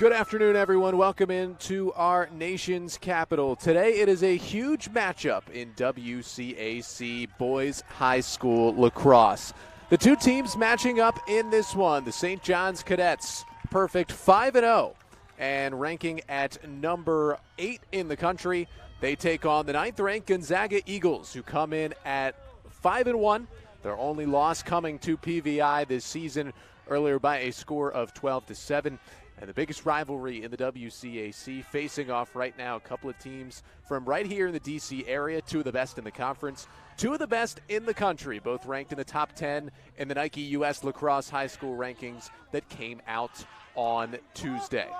Good afternoon, everyone. Welcome into our nation's capital. Today it is a huge matchup in WCAC boys high school lacrosse. The two teams matching up in this one, the St. John's Cadets, perfect 5-0 and ranking at number 8 in the country. They take on the 9th-ranked Gonzaga Eagles, who come in at 5-1. Their only loss coming to PVI this season, earlier by a score of 12-7. And the biggest rivalry in the WCAC, facing off right now a couple of teams from right here in the D.C. area, two of the best in the conference, two of the best in the country, both ranked in the top 10 in the Nike U.S. Lacrosse high school rankings that came out on Tuesday.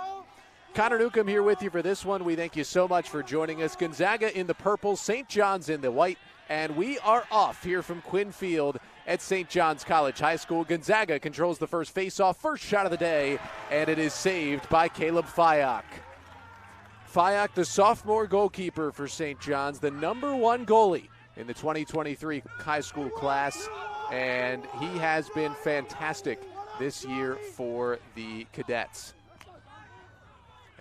Connor Newcomb here with you for this one. We thank you so much for joining us. Gonzaga in the purple, St. John's in the white, and we are off here from Quinn Field at St. John's College High School. Gonzaga controls the first faceoff, first shot of the day, and it is saved by Caleb Fyock. Fyock, the sophomore goalkeeper for St. John's, the number 1 goalie in the 2023 high school class, and he has been fantastic this year for the Cadets.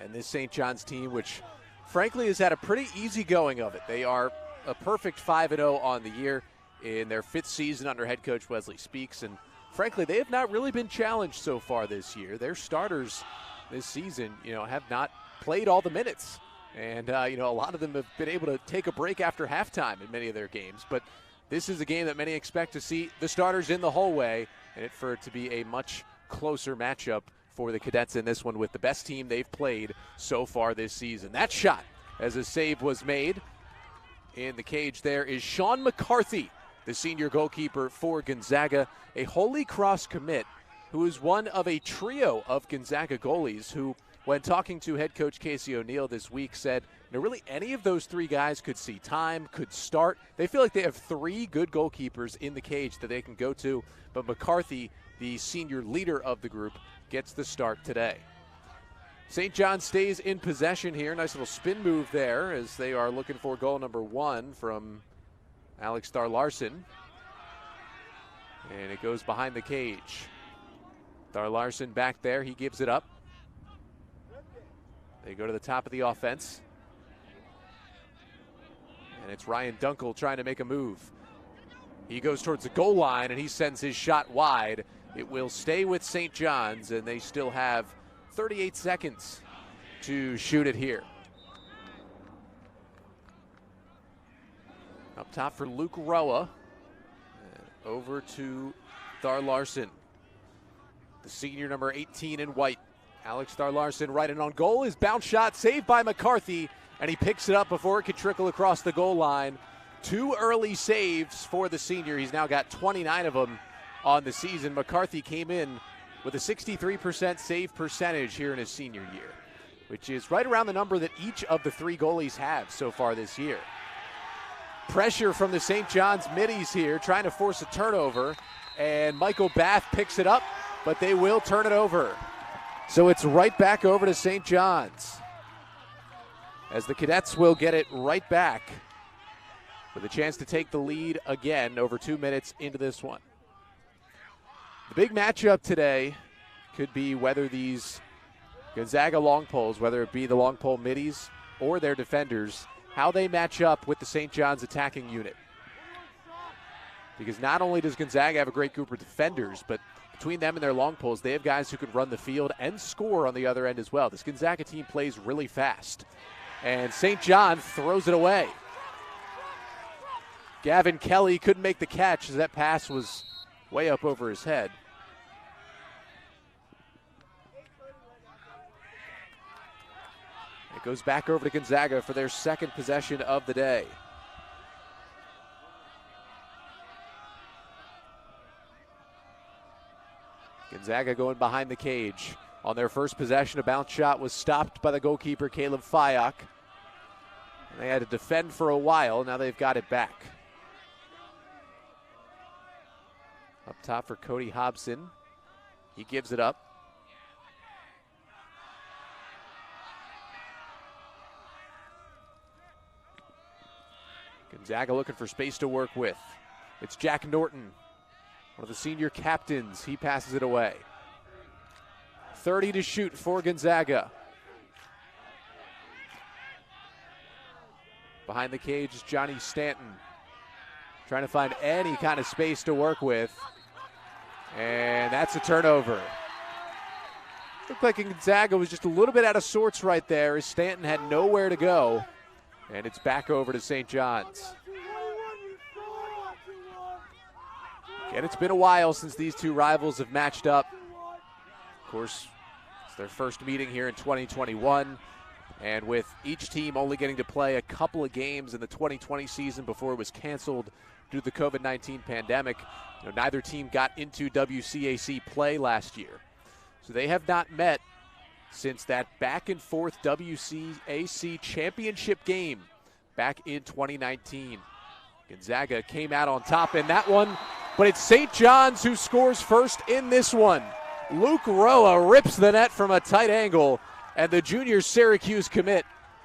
And this St. John's team, which frankly has had a pretty easy going of it. They are a perfect 5-0 on the year in their 5th season under head coach Wesley Speaks, and frankly, they have not really been challenged so far this year. Their starters this season, have not played all the minutes, and a lot of them have been able to take a break after halftime in many of their games. But this is a game that many expect to see the starters in the whole way, and for it to be a much closer matchup for the Cadets in this one, with the best team they've played so far this season. That shot, as a save was made in the cage, there is Sean McCarthy, the senior goalkeeper for Gonzaga, a Holy Cross commit who is one of a trio of Gonzaga goalies who, when talking to head coach Casey O'Neill this week, said, really any of those 3 guys could see time, could start. They feel like they have 3 good goalkeepers in the cage that they can go to, but McCarthy, the senior leader of the group, gets the start today. St. John stays in possession here. Nice little spin move there as they are looking for goal number 1 from Alex Thar-Larson. And it goes behind the cage. Thar-Larson back there. He gives it up. They go to the top of the offense. And it's Ryan Dunkel trying to make a move. He goes towards the goal line and he sends his shot wide. It will stay with St. John's, and they still have 38 seconds to shoot it here. Up top for Luke Roa. Over to Thar-Larson. The senior, number 18 in white. Alex Thar-Larson right in on goal. His bounce shot saved by McCarthy, and he picks it up before it could trickle across the goal line. 2 early saves for the senior. He's now got 29 of them on the season. McCarthy came in with a 63% save percentage here in his senior year, which is right around the number that each of the 3 goalies have so far this year. Pressure from the St. John's middies here, trying to force a turnover, and Michael Bath picks it up, but they will turn it over. So it's right back over to St. John's, as the Cadets will get it right back with a chance to take the lead again over 2 minutes into this one. The big matchup today could be whether these Gonzaga long poles, whether it be the long pole middies or their defenders, how they match up with the St. John's attacking unit. Because not only does Gonzaga have a great group of defenders, but between them and their long poles, they have guys who can run the field and score on the other end as well. This Gonzaga team plays really fast. And St. John throws it away. Gavin Kelly couldn't make the catch as that pass was way up over his head. It goes back over to Gonzaga for their 2nd possession of the day. Gonzaga going behind the cage. On their first possession, a bounce shot was stopped by the goalkeeper, Caleb Fyock. They had to defend for a while. Now they've got it back. Up top for Cody Hobson. He gives it up. Gonzaga looking for space to work with. It's Jack Norton, one of the senior captains. He passes it away. 30 to shoot for Gonzaga. Behind the cage is Johnny Stanton, trying to find any kind of space to work with. And that's a turnover. Looked like Gonzaga was just a little bit out of sorts right there as Stanton had nowhere to go. And it's back over to St. John's. And it's been a while since these two rivals have matched up. Of course, it's their first meeting here in 2021. And with each team only getting to play a couple of games in the 2020 season before it was canceled due to the COVID-19 pandemic, neither team got into WCAC play last year. So they have not met since that back-and-forth WCAC championship game back in 2019. Gonzaga came out on top in that one, but it's St. John's who scores first in this one. Luke Roa rips the net from a tight angle, and the junior Syracuse commit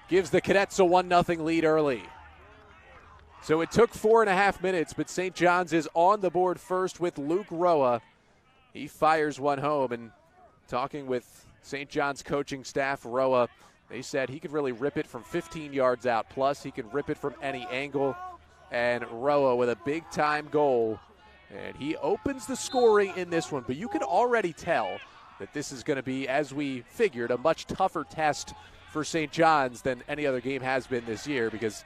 gives the Cadets a 1-0 lead early. So it took 4.5 minutes, but St. John's is on the board first with Luke Roa. He fires one home, and talking with St. John's coaching staff, Roa, they said he could really rip it from 15 yards out. Plus, he can rip it from any angle. And Roa with a big-time goal. And he opens the scoring in this one. But you can already tell that this is going to be, as we figured, a much tougher test for St. John's than any other game has been this year, because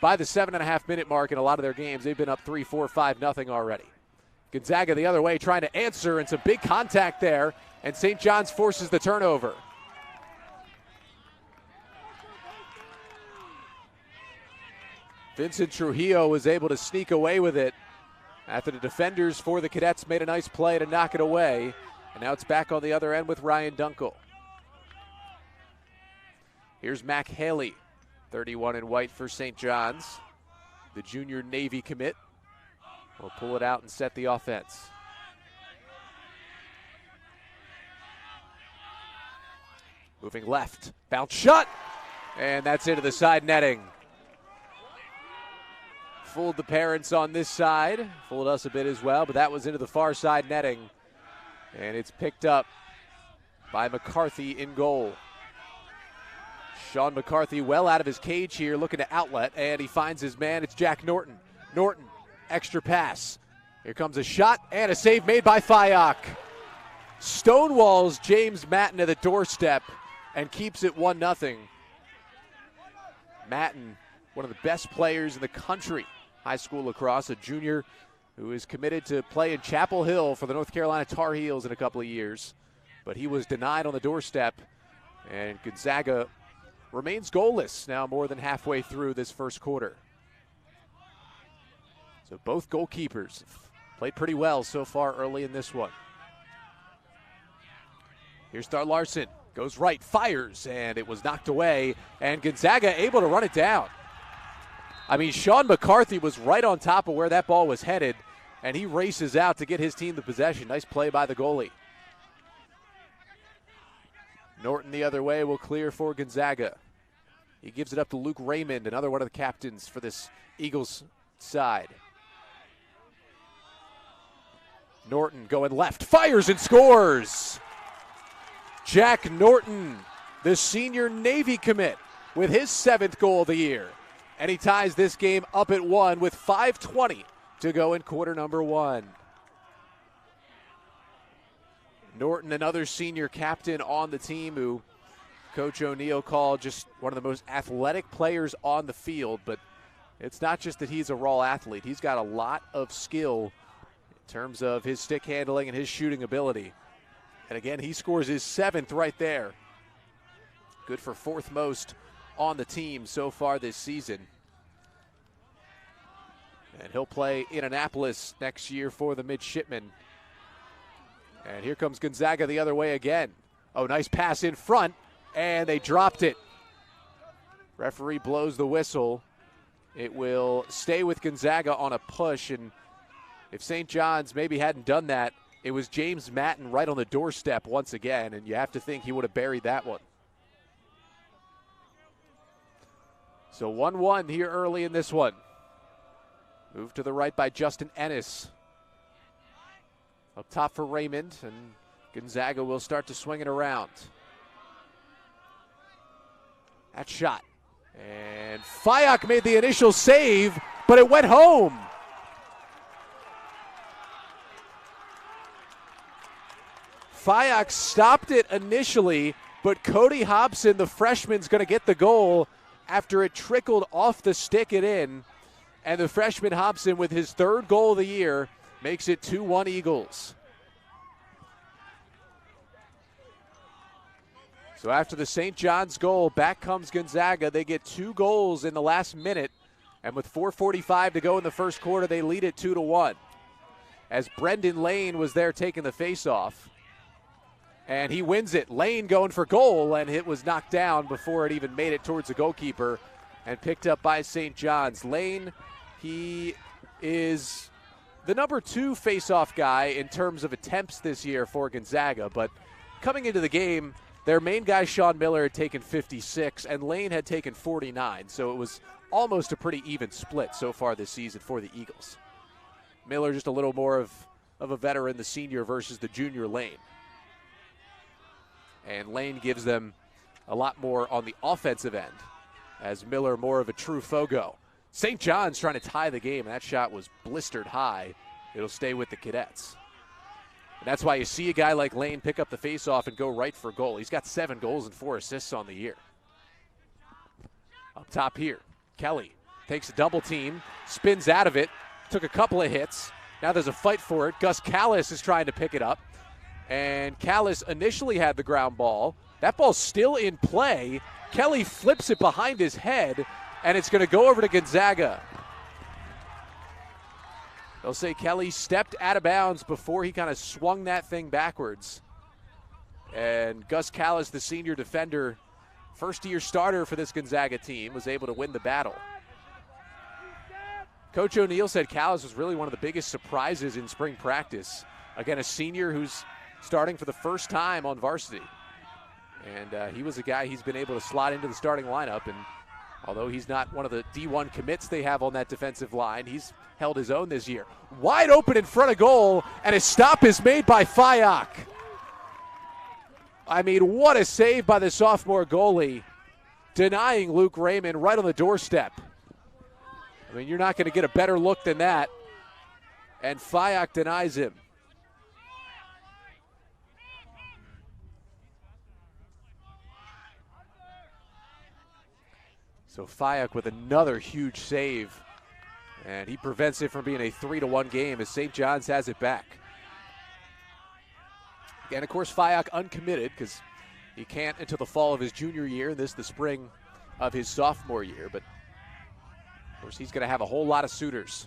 by the 7.5-minute mark in a lot of their games, they've been up 3-4, 5-0 already. Gonzaga the other way trying to answer, and some big contact there, and St. John's forces the turnover. Vincent Trujillo was able to sneak away with it after the defenders for the Cadets made a nice play to knock it away. And now it's back on the other end with Ryan Dunkel. Here's Mac Haley, 31 in white for St. John's. The junior Navy commit will pull it out and set the offense. Moving left, bounce shot, and that's into the side netting. Fooled the parents on this side, fooled us a bit as well, but that was into the far side netting. And it's picked up by McCarthy in goal. Sean McCarthy well out of his cage here, looking to outlet, and he finds his man. It's Jack Norton. Norton, extra pass. Here comes a shot and a save made by Fayok. Stonewalls James Matten at the doorstep and keeps it 1-0. Matten, one of the best players in the country, high school lacrosse, a junior who is committed to play in Chapel Hill for the North Carolina Tar Heels in a couple of years. But he was denied on the doorstep, and Gonzaga remains goalless now more than halfway through this first quarter. So both goalkeepers played pretty well so far early in this one. Here's Star Larson, goes right, fires, and it was knocked away, and Gonzaga able to run it down. I mean, Sean McCarthy was right on top of where that ball was headed, and he races out to get his team the possession. Nice play by the goalie. Norton the other way will clear for Gonzaga. He gives it up to Luke Raymond, another one of the captains for this Eagles side. Norton going left, fires and scores. Jack Norton, the senior Navy commit, with his 7th goal of the year. And he ties this game up at 1 with 5:20 to go in quarter number 1. Norton, another senior captain on the team who Coach O'Neill called just one of the most athletic players on the field. But it's not just that he's a raw athlete. He's got a lot of skill in terms of his stick handling and his shooting ability. And again, he scores his 7th right there. Good for 4th most on the team so far this season. And he'll play in Annapolis next year for the midshipmen. And here comes Gonzaga the other way again. Oh, nice pass in front, and they dropped it. Referee blows the whistle. It will stay with Gonzaga on a push, and if St. John's maybe hadn't done that, it was James Matten right on the doorstep once again, and you have to think he would have buried that one. So 1-1 here early in this one. Moved to the right by Justin Ennis. Up top for Raymond, and Gonzaga will start to swing it around. That shot. And Fayok made the initial save, but it went home. Fayok stopped it initially, but Cody Hobson, the freshman, is going to get the goal after it trickled off the stick and in. And the freshman Hobson, with his third goal of the year, makes it 2-1 Eagles. So after the St. John's goal, back comes Gonzaga. They get 2 goals in the last minute, and with 4:45 to go in the first quarter, they lead it 2-1. As Brendan Lane was there taking the face-off, and he wins it. Lane going for goal, and it was knocked down before it even made it towards the goalkeeper and picked up by St. John's. Lane, he is the number 2 face-off guy in terms of attempts this year for Gonzaga, but coming into the game, their main guy, Sean Miller, had taken 56, and Lane had taken 49, so it was almost a pretty even split so far this season for the Eagles. Miller just a little more of a veteran, the senior versus the junior Lane. And Lane gives them a lot more on the offensive end, as Miller more of a true fogo. St. John's trying to tie the game, and that shot was blistered high. It'll stay with the Cadets. And that's why you see a guy like Lane pick up the faceoff and go right for goal. He's got 7 goals and 4 assists on the year. Up top here, Kelly takes a double team, spins out of it, took a couple of hits. Now there's a fight for it. Gus Callis is trying to pick it up. And Callis initially had the ground ball. That ball's still in play. Kelly flips it behind his head, and it's going to go over to Gonzaga. They'll say Kelly stepped out of bounds before he kind of swung that thing backwards. And Gus Callis, the senior defender, first-year starter for this Gonzaga team, was able to win the battle. Coach O'Neill said Callis was really one of the biggest surprises in spring practice. Again, a senior who's starting for the first time on varsity. And he was a guy he's been able to slot into the starting lineup. And although he's not one of the D1 commits they have on that defensive line, he's held his own this year. Wide open in front of goal, and a stop is made by Fayok. I mean, what a save by the sophomore goalie, denying Luke Raymond right on the doorstep. I mean, you're not going to get a better look than that. And Fayok denies him. So Fayok with another huge save, and he prevents it from being a 3-1 game as St. John's has it back. And of course, Fayok uncommitted because he can't until the fall of his junior year, and this the spring of his sophomore year. But of course, he's going to have a whole lot of suitors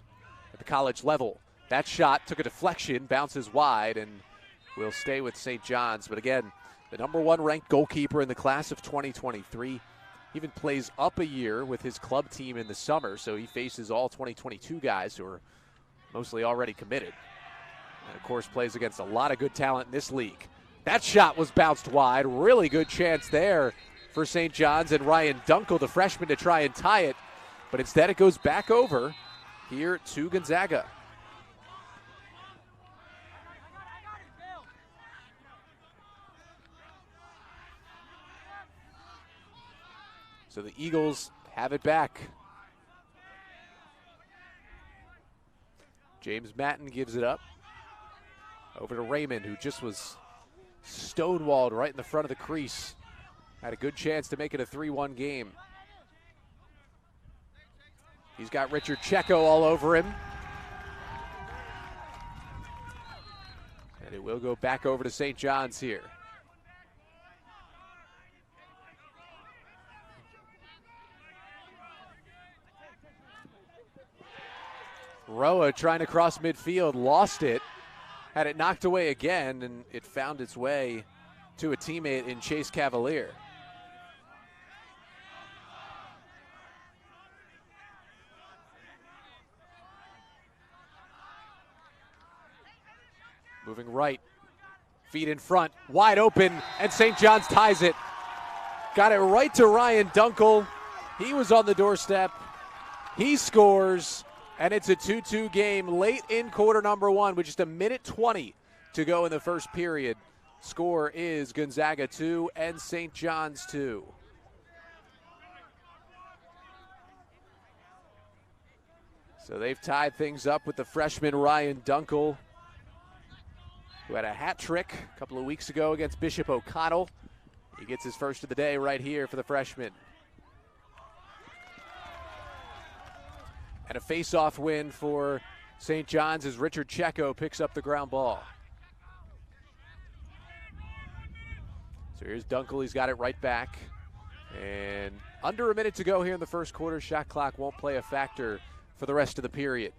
at the college level. That shot took a deflection, bounces wide, and will stay with St. John's. But again, the number 1 ranked goalkeeper in the class of 2023. Even plays up a year with his club team in the summer, so he faces all 2022 guys who are mostly already committed. And, of course, plays against a lot of good talent in this league. That shot was bounced wide. Really good chance there for St. John's and Ryan Dunkel, the freshman, to try and tie it. But instead it goes back over here to Gonzaga. So the Eagles have it back. James Matton gives it up. Over to Raymond, who just was stonewalled right in the front of the crease. Had a good chance to make it a 3-1 game. He's got Richard Checo all over him. And it will go back over to St. John's here. Roa trying to cross midfield, lost it, had it knocked away again, and it found its way to a teammate in Chase Cavalier. Moving right, feet in front, wide open, and St. John's ties it. Got it right to Ryan Dunkel. He was on the doorstep. He scores. And it's a 2-2 game late in quarter number 1 with just a minute 20 to go in the first period. Score is Gonzaga 2 and St. John's 2. So they've tied things up with the freshman Ryan Dunkel, who had a hat trick a couple of weeks ago against Bishop O'Connell. He gets his first of the day right here for the freshman. And a face-off win for St. John's as Richard Checo picks up the ground ball. So here's Dunkel, he's got it right back. And under a minute to go here in the first quarter. Shot clock won't play a factor for the rest of the period.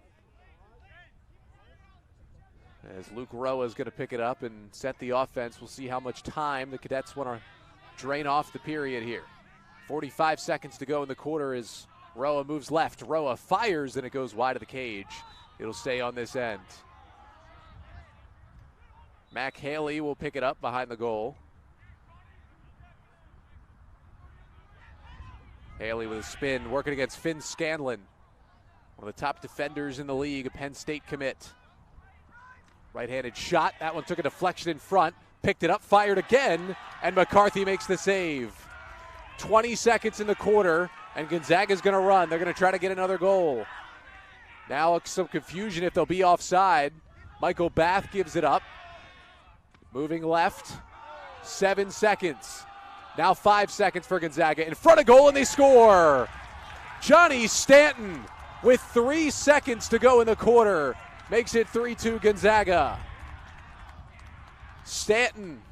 As Luke Roa is going to pick it up and set the offense. We'll see how much time the Cadets want to drain off the period here. 45 seconds to go in the quarter as Roa moves left. Roa fires and it goes wide of the cage. It'll stay on this end. Mac Haley will pick it up behind the goal. Haley with a spin, working against Finn Scanlon, one of the top defenders in the league, a Penn State commit. Right-handed shot, that one took a deflection in front, picked it up, fired again, and McCarthy makes the save. 20 seconds in the quarter, and Gonzaga's going to run. They're going to try to get another goal. Now some confusion if they'll be offside. Michael Bath gives it up. Moving left, 7 seconds. Now 5 seconds for Gonzaga. In front of goal, and they score. Johnny Stanton with 3 seconds to go in the quarter makes it 3-2 Gonzaga. Stanton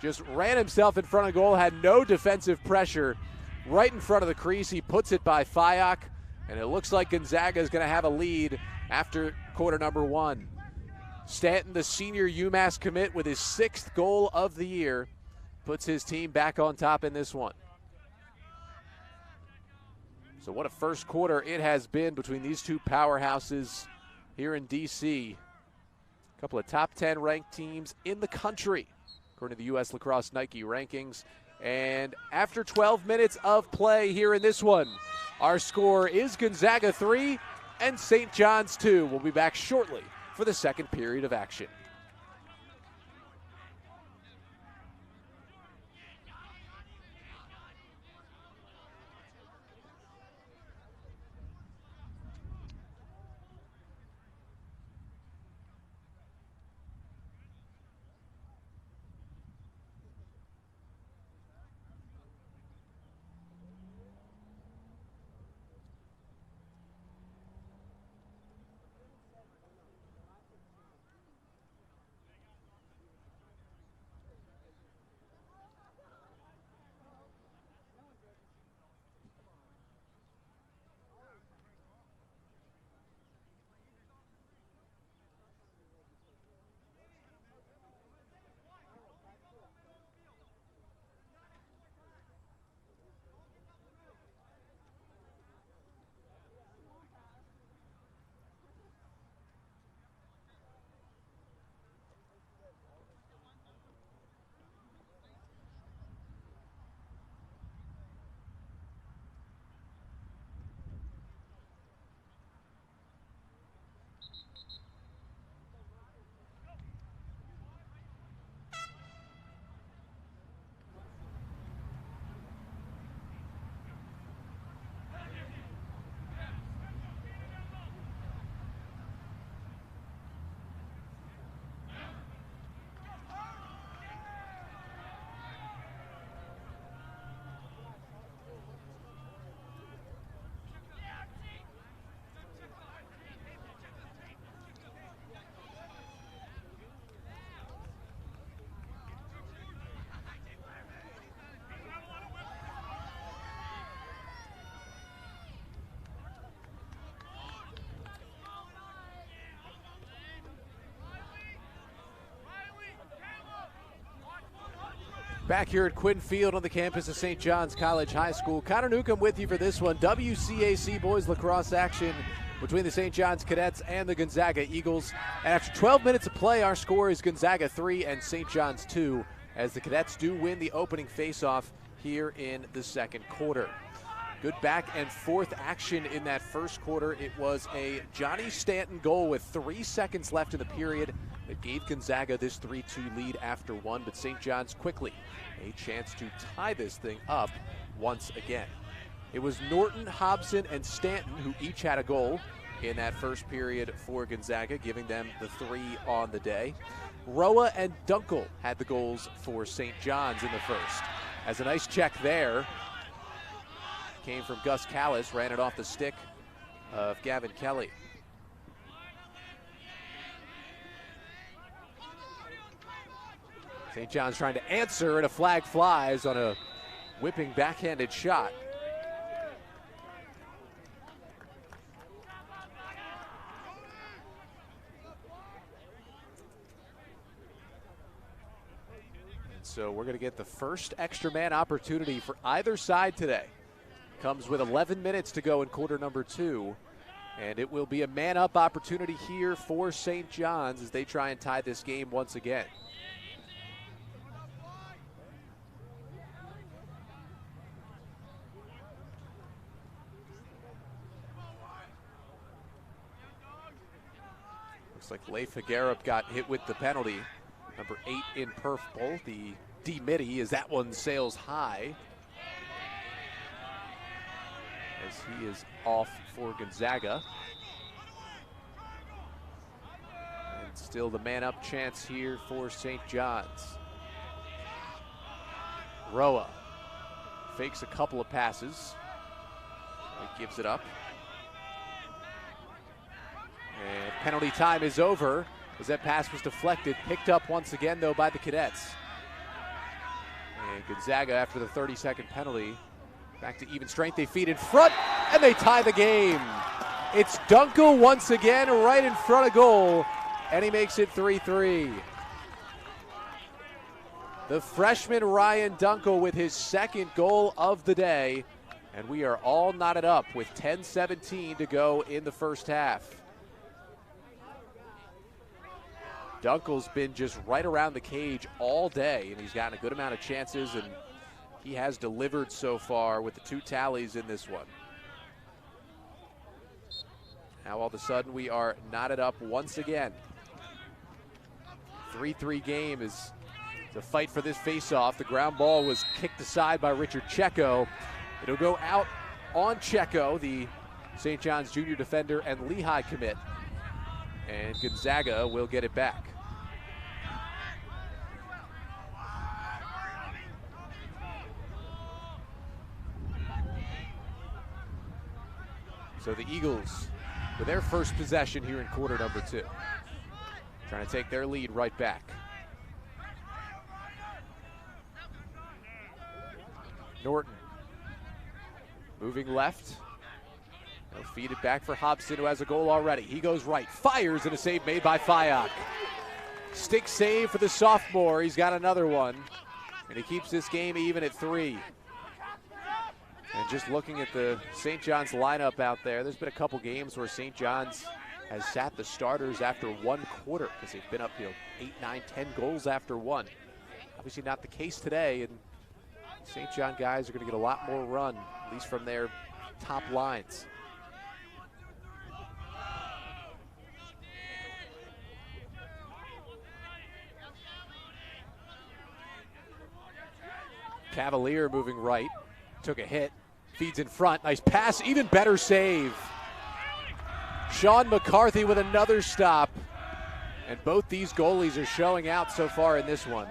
just ran himself in front of goal, had no defensive pressure. Right in front of the crease, he puts it by Fyock, and it looks like Gonzaga is going to have a lead after quarter number 1. Stanton, the senior UMass commit, with his 6th goal of the year, puts his team back on top in this one. So what a first quarter it has been between these two powerhouses here in D.C. A couple of top 10 ranked teams in the country, according to the U.S. Lacrosse Nike rankings. And after 12 minutes of play here in this one, our score is Gonzaga 3 and St. John's 2. We'll be back shortly for the second period of action. Back here at Quinn Field on the campus of St. John's College High School. Connor Newcomb with you for this one. WCAC boys lacrosse action between the St. John's Cadets and the Gonzaga Eagles. And after 12 minutes of play, our score is Gonzaga 3 and St. John's 2, as the Cadets do win the opening faceoff here in the second quarter. Good back and forth action in that first quarter. It was a Johnny Stanton goal with 3 seconds left in the period that gave Gonzaga this 3-2 lead after one, but St. John's quickly a chance to tie this thing up once again. It was Norton, Hobson, and Stanton who each had a goal in that first period for Gonzaga, giving them the 3 on the day. Roa and Dunkel had the goals for St. John's in the first. As a nice check there, came from Gus Callis, ran it off the stick of Gavin Kelly. St. John's trying to answer, and a flag flies on a whipping backhanded shot. So we're going to get the first extra man opportunity for either side today. Comes with 11 minutes to go in quarter number 2. And it will be a man-up opportunity here for St. John's as they try and tie this game once again. Looks like Leif Hagerup got hit with the penalty. Number 8 in purple, the D-Mitty, as that one sails high. As he is off for Gonzaga. And still the man-up chance here for St. John's. Roa fakes a couple of passes. He gives it up. And penalty time is over, as that pass was deflected, picked up once again, though, by the Cadets. And Gonzaga, after the 30-second penalty, back to even strength. They feed in front, and they tie the game. It's Dunkel once again, right in front of goal, and he makes it 3-3. The freshman Ryan Dunkel with his second goal of the day, and we are all knotted up with 10:17 to go in the first half. Dunkel's been just right around the cage all day, and he's gotten a good amount of chances, and he has delivered so far with the 2 tallies in this one. Now all of a sudden we are knotted up once again. 3-3 game is the fight for this face-off. The ground ball was kicked aside by Richard Checo. It'll go out on Checo, the St. John's junior defender and Lehigh commit, and Gonzaga will get it back. So the Eagles with their first possession here in quarter number 2. Trying to take their lead right back. Norton moving left. They'll feed it back for Hobson, who has a goal already. He goes right, fires, and a save made by Fayak. Stick save for the sophomore. He's got another one, and he keeps this game even at 3. And just looking at the St. John's lineup out there, there's been a couple games where St. John's has sat the starters after 1 quarter because they've been up 8, 9, 10 goals after 1. Obviously not the case today, and St. John guys are going to get a lot more run, at least from their top lines. Cavalier moving right, took a hit. Feeds in front, nice pass, even better save. Sean McCarthy with another stop. And both these goalies are showing out so far in this one.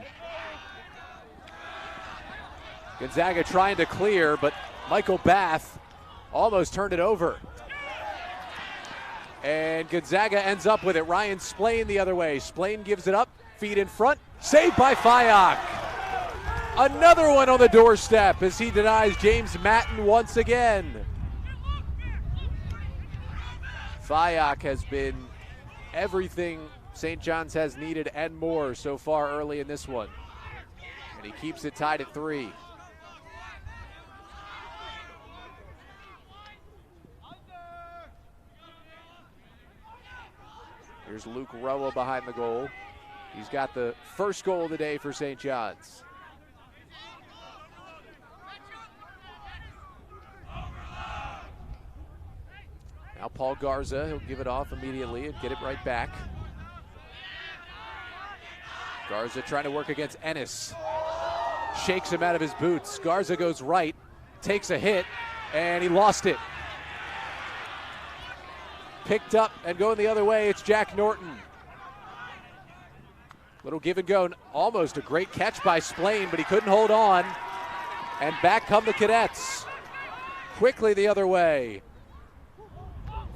Gonzaga trying to clear, but Michael Bath almost turned it over. And Gonzaga ends up with it. Ryan Splain the other way. Splain gives it up, feed in front, saved by Fayak. Another one on the doorstep as he denies James Matten once again. Fayak has been everything St. John's has needed and more so far early in this one. And he keeps it tied at 3. Here's Luke Roa behind the goal. He's got the first goal of the day for St. John's. Now Paul Garza, he'll give it off immediately and get it right back. Garza trying to work against Ennis. Shakes him out of his boots. Garza goes right, takes a hit, and he lost it. Picked up and going the other way, it's Jack Norton. Little give and go, almost a great catch by Splain, but he couldn't hold on. And back come the Cadets. Quickly the other way.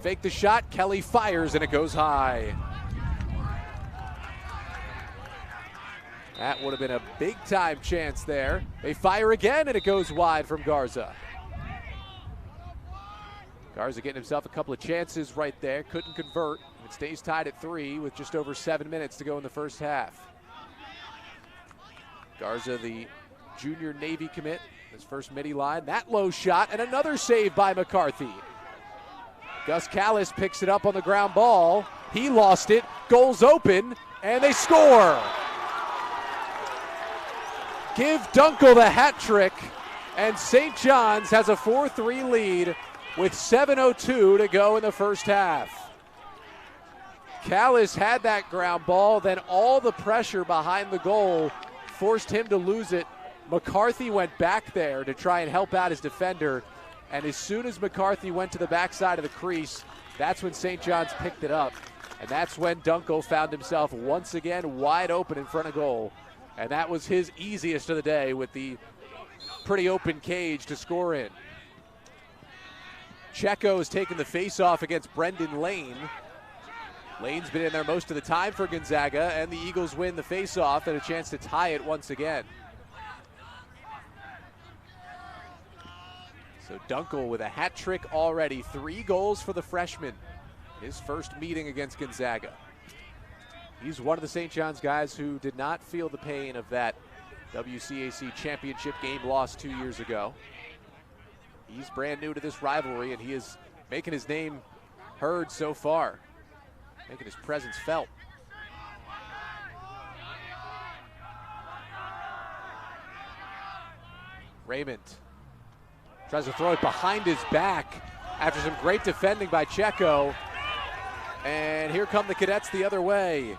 Fake the shot, Kelly fires, and it goes high. That would have been a big-time chance there. They fire again, and it goes wide from Garza. Garza getting himself a couple of chances right there. Couldn't convert. It stays tied at 3 with just over 7 minutes to go in the first half. Garza, the junior Navy commit, his first midi line. That low shot, and another save by McCarthy. Gus Callis picks it up on the ground ball. He lost it. Goals open, and they score. Give Dunkel the hat trick, and St. John's has a 4-3 lead with 7:02 to go in the first half. Callis had that ground ball, then all the pressure behind the goal forced him to lose it. McCarthy went back there to try and help out his defender, and as soon as McCarthy went to the backside of the crease, that's when St. John's picked it up, and that's when Dunkel found himself once again wide open in front of goal. And that was his easiest of the day with the pretty open cage to score in. Checo has taken the face-off against Brendan Lane. Lane's been in there most of the time for Gonzaga, and the Eagles win the face-off and a chance to tie it once again. So Dunkel with a hat trick already. 3 goals for the freshman. His first meeting against Gonzaga. He's one of the St. John's guys who did not feel the pain of that WCAC championship game loss 2 years ago. He's brand new to this rivalry, and he is making his name heard so far, making his presence felt. Raymond tries to throw it behind his back after some great defending by Checo. And here come the Cadets the other way.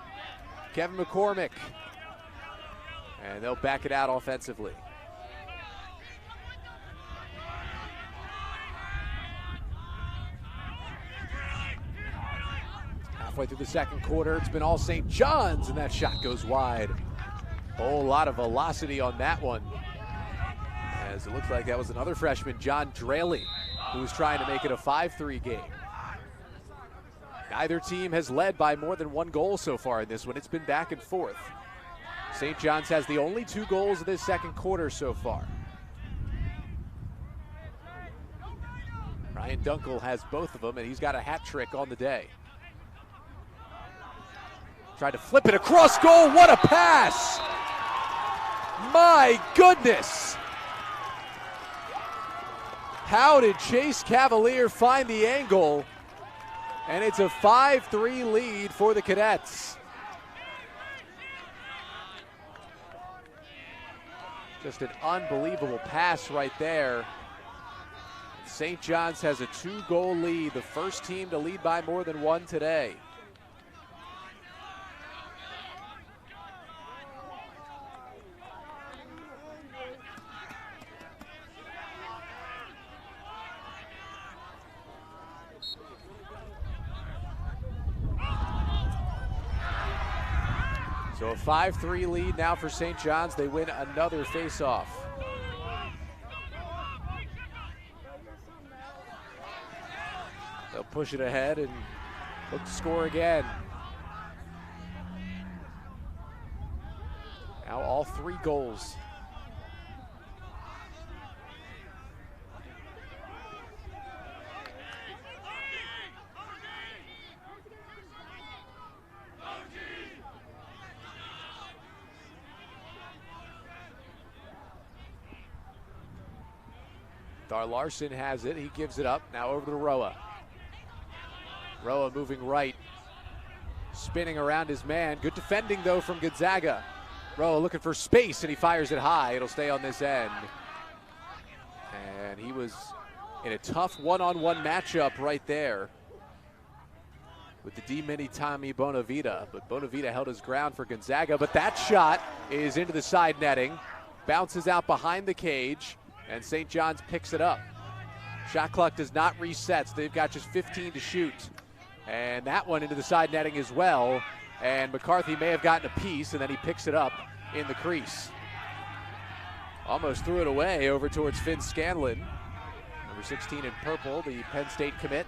Kevin McCormick. And they'll back it out offensively. Halfway through the second quarter, it's been all St. John's, and that shot goes wide. Whole lot of velocity on that one, as it looks like that was another freshman, John Draley, who was trying to make it a 5-3 game. Neither team has led by more than 1 goal so far in this one. It's been back and forth. St. John's has the only 2 goals of this second quarter so far. Ryan Dunkel has both of them, and he's got a hat trick on the day. Tried to flip it across goal. What a pass! My goodness! How did Chase Cavalier find the angle? And it's a 5-3 lead for the Cadets. Just an unbelievable pass right there. St. John's has a 2-goal lead, the first team to lead by more than 1 today. So a 5-3 lead now for St. John's. They win another face-off. They'll push it ahead and look to score again. Now all 3 goals. Dar Larson has it. He gives it up. Now over to Roa. Roa moving right. Spinning around his man. Good defending, though, from Gonzaga. Roa looking for space, and he fires it high. It'll stay on this end. And he was in a tough one-on-one matchup right there. with the D-Mini Tommy Bonavita, but Bonavita held his ground for Gonzaga, but that shot is into the side netting, bounces out behind the cage, and St. John's picks it up. Shot clock does not reset, so they've got just 15 to shoot. And that one into the side netting as well, and McCarthy may have gotten a piece, and then he picks it up in the crease. Almost threw it away over towards Finn Scanlon. Number 16 in purple, the Penn State commit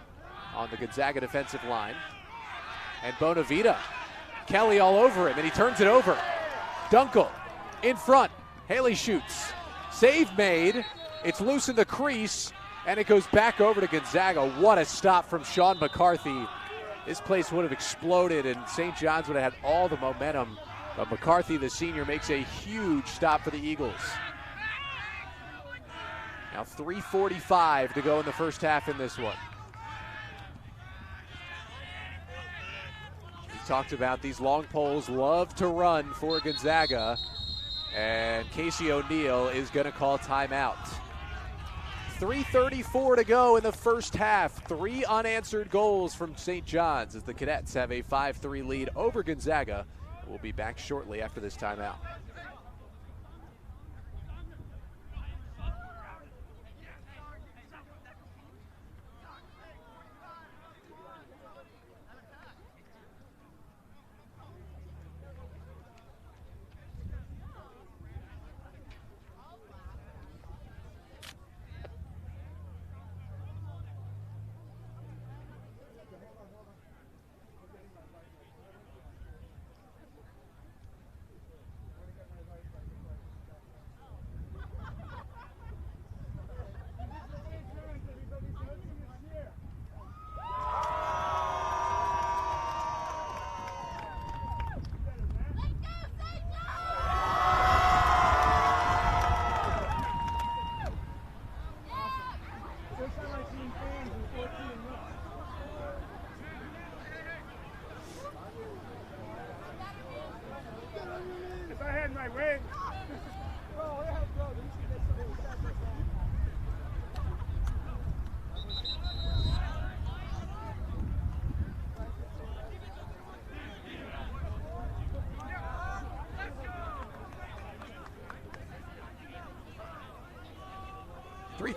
on the Gonzaga defensive line. And Bonavita, Kelly all over him, and he turns it over. Dunkel in front, Haley shoots. Save made, it's loose in the crease, and it goes back over to Gonzaga. What a stop from Sean McCarthy. This place would have exploded, and St. John's would have had all the momentum. But McCarthy, the senior, makes a huge stop for the Eagles. Now 3:45 to go in the first half in this one. We talked about these long poles love to run for Gonzaga, and Casey O'Neill is going to call timeout. 3:34 to go in the first half. 3 unanswered goals from St. John's as the Cadets have a 5-3 lead over Gonzaga. We'll be back shortly after this timeout.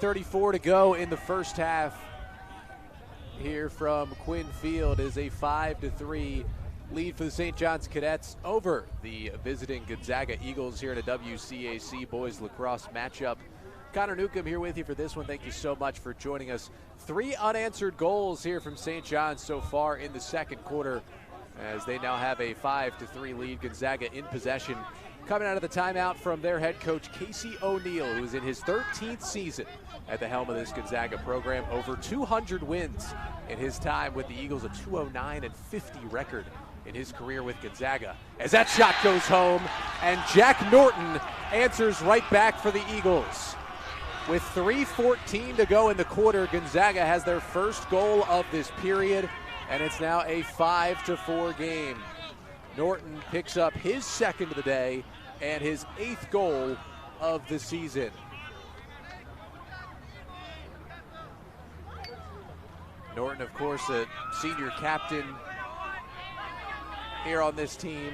.34 to go in the first half here from Quinn Field is a 5-3 lead for the St. John's Cadets over the visiting Gonzaga Eagles here in a WCAC boys lacrosse matchup. Connor Newcomb here with you for this one. Thank you so much for joining us. 3 unanswered goals here from St. John's so far in the second quarter as they now have a 5-3 lead. Gonzaga in possession. Coming out of the timeout from their head coach, Casey O'Neill, who is in his 13th season at the helm of this Gonzaga program. Over 200 wins in his time with the Eagles, a 209-50 record in his career with Gonzaga. As that shot goes home, and Jack Norton answers right back for the Eagles. With 3:14 to go in the quarter, Gonzaga has their first goal of this period, and it's now a 5-4 game. Norton picks up his second of the day and his 8th goal of the season. Norton, of course, a senior captain here on this team,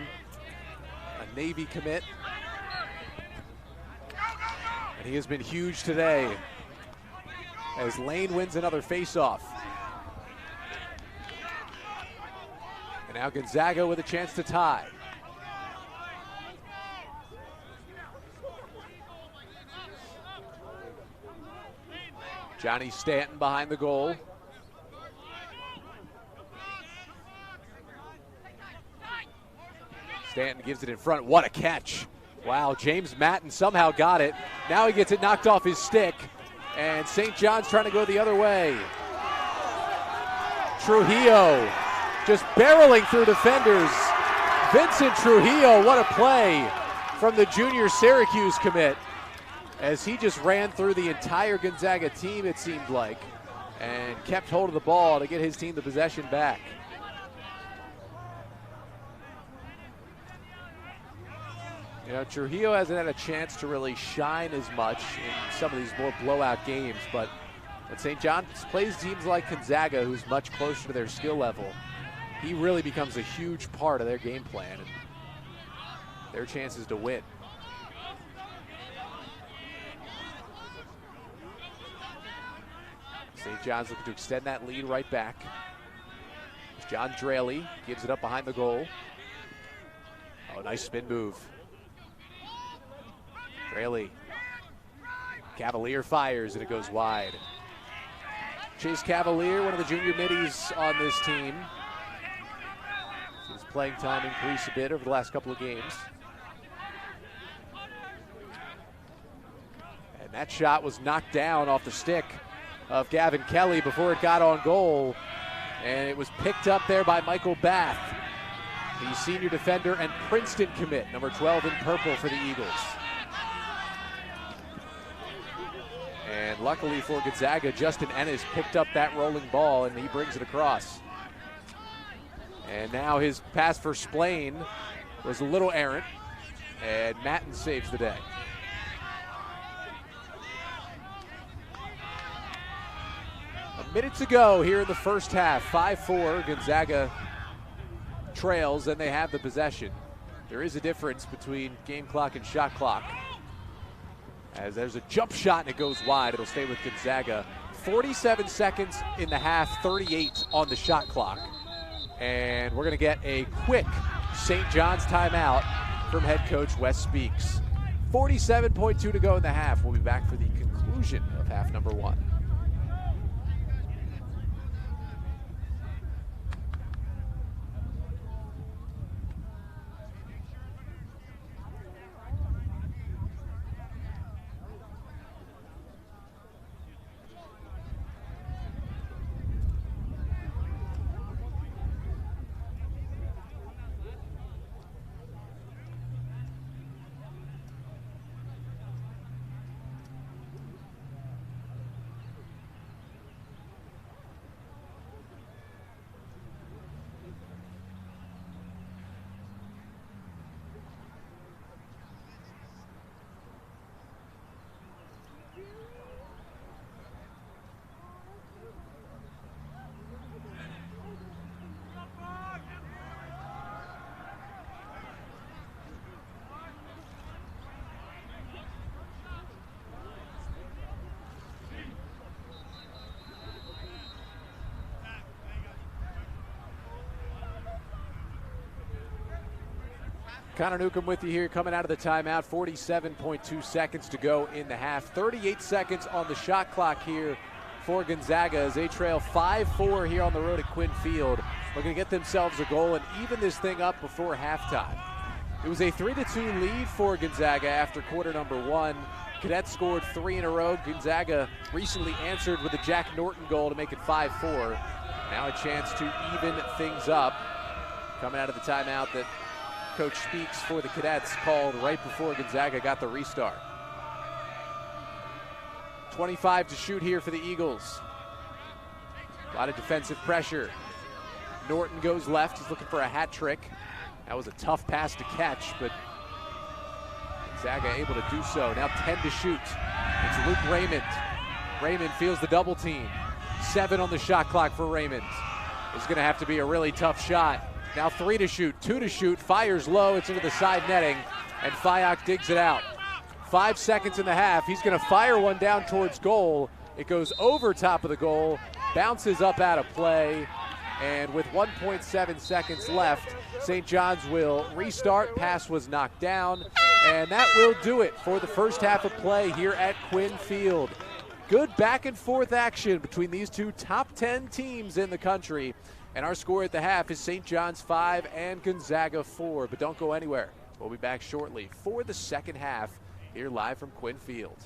a Navy commit. And he has been huge today as Lane wins another faceoff. And now Gonzaga with a chance to tie. Johnny Stanton behind the goal. Stanton gives it in front. What a catch. Wow, James Matten somehow got it. Now he gets it knocked off his stick. And St. John's trying to go the other way. Trujillo just barreling through defenders. Vincent Trujillo, what a play from the junior Syracuse commit, as he just ran through the entire Gonzaga team, it seemed like, and kept hold of the ball to get his team the possession back. You know, Trujillo hasn't had a chance to really shine as much in some of these more blowout games, but St. John's plays teams like Gonzaga, who's much closer to their skill level. he really becomes a huge part of their game plan and their chances to win. St. John's looking to extend that lead right back. John Draley gives it up behind the goal. Oh, nice spin move. Draley. Cavalier fires and it goes wide. Chase Cavalier, one of the junior middies on this team. His playing time increased a bit over the last couple of games. And that shot was knocked down off the stick of Gavin Kelly before it got on goal. And it was picked up there by Michael Bath, the senior defender and Princeton commit, number 12 in purple for the Eagles. And luckily for Gonzaga, Justin Ennis picked up that rolling ball and he brings it across. And now his pass for Splain was a little errant, and Matten saves the day. A minute to go here in the first half. 5-4, Gonzaga trails and they have the possession. There is a difference between game clock and shot clock. As there's a jump shot and it goes wide, it'll stay with Gonzaga. 47 seconds in the half, 38 on the shot clock. And we're gonna get a quick St. John's timeout from head coach Wes Speaks. 47.2 to go in the half. We'll be back for the conclusion of half number one. Connor Newcomb with you here coming out of the timeout. 47.2 seconds to go in the half. 38 seconds on the shot clock here for Gonzaga as they trail 5-4 here on the road at Quinn Field. Looking to get themselves a goal and even this thing up before halftime. It was a 3-2 lead for Gonzaga after quarter number one. Cadets scored 3 in a row. Gonzaga recently answered with a Jack Norton goal to make it 5-4. Now a chance to even things up. Coming out of the timeout that Coach Speaks for the Cadets called right before Gonzaga got the restart. 25 to shoot here for the Eagles. A lot of defensive pressure. Norton goes left. He's looking for a hat trick. That was a tough pass to catch, but Gonzaga able to do so. Now 10 to shoot. It's Luke Raymond. Raymond feels the double team. 7 on the shot clock for Raymond. It's going to have to be a really tough shot. Now 3 to shoot, 2 to shoot, fires low, it's into the side netting, and Fayok digs it out. 5 seconds in the half, he's gonna fire one down towards goal. It goes over top of the goal, bounces up out of play, and with 1.7 seconds left, St. John's will restart. Pass was knocked down, and that will do it for the first half of play here at Quinn Field. Good back and forth action between these two top 10 teams in the country. And our score at the half is St. John's 5 and Gonzaga 4. But don't go anywhere. We'll be back shortly for the second half here live from Quinn Field.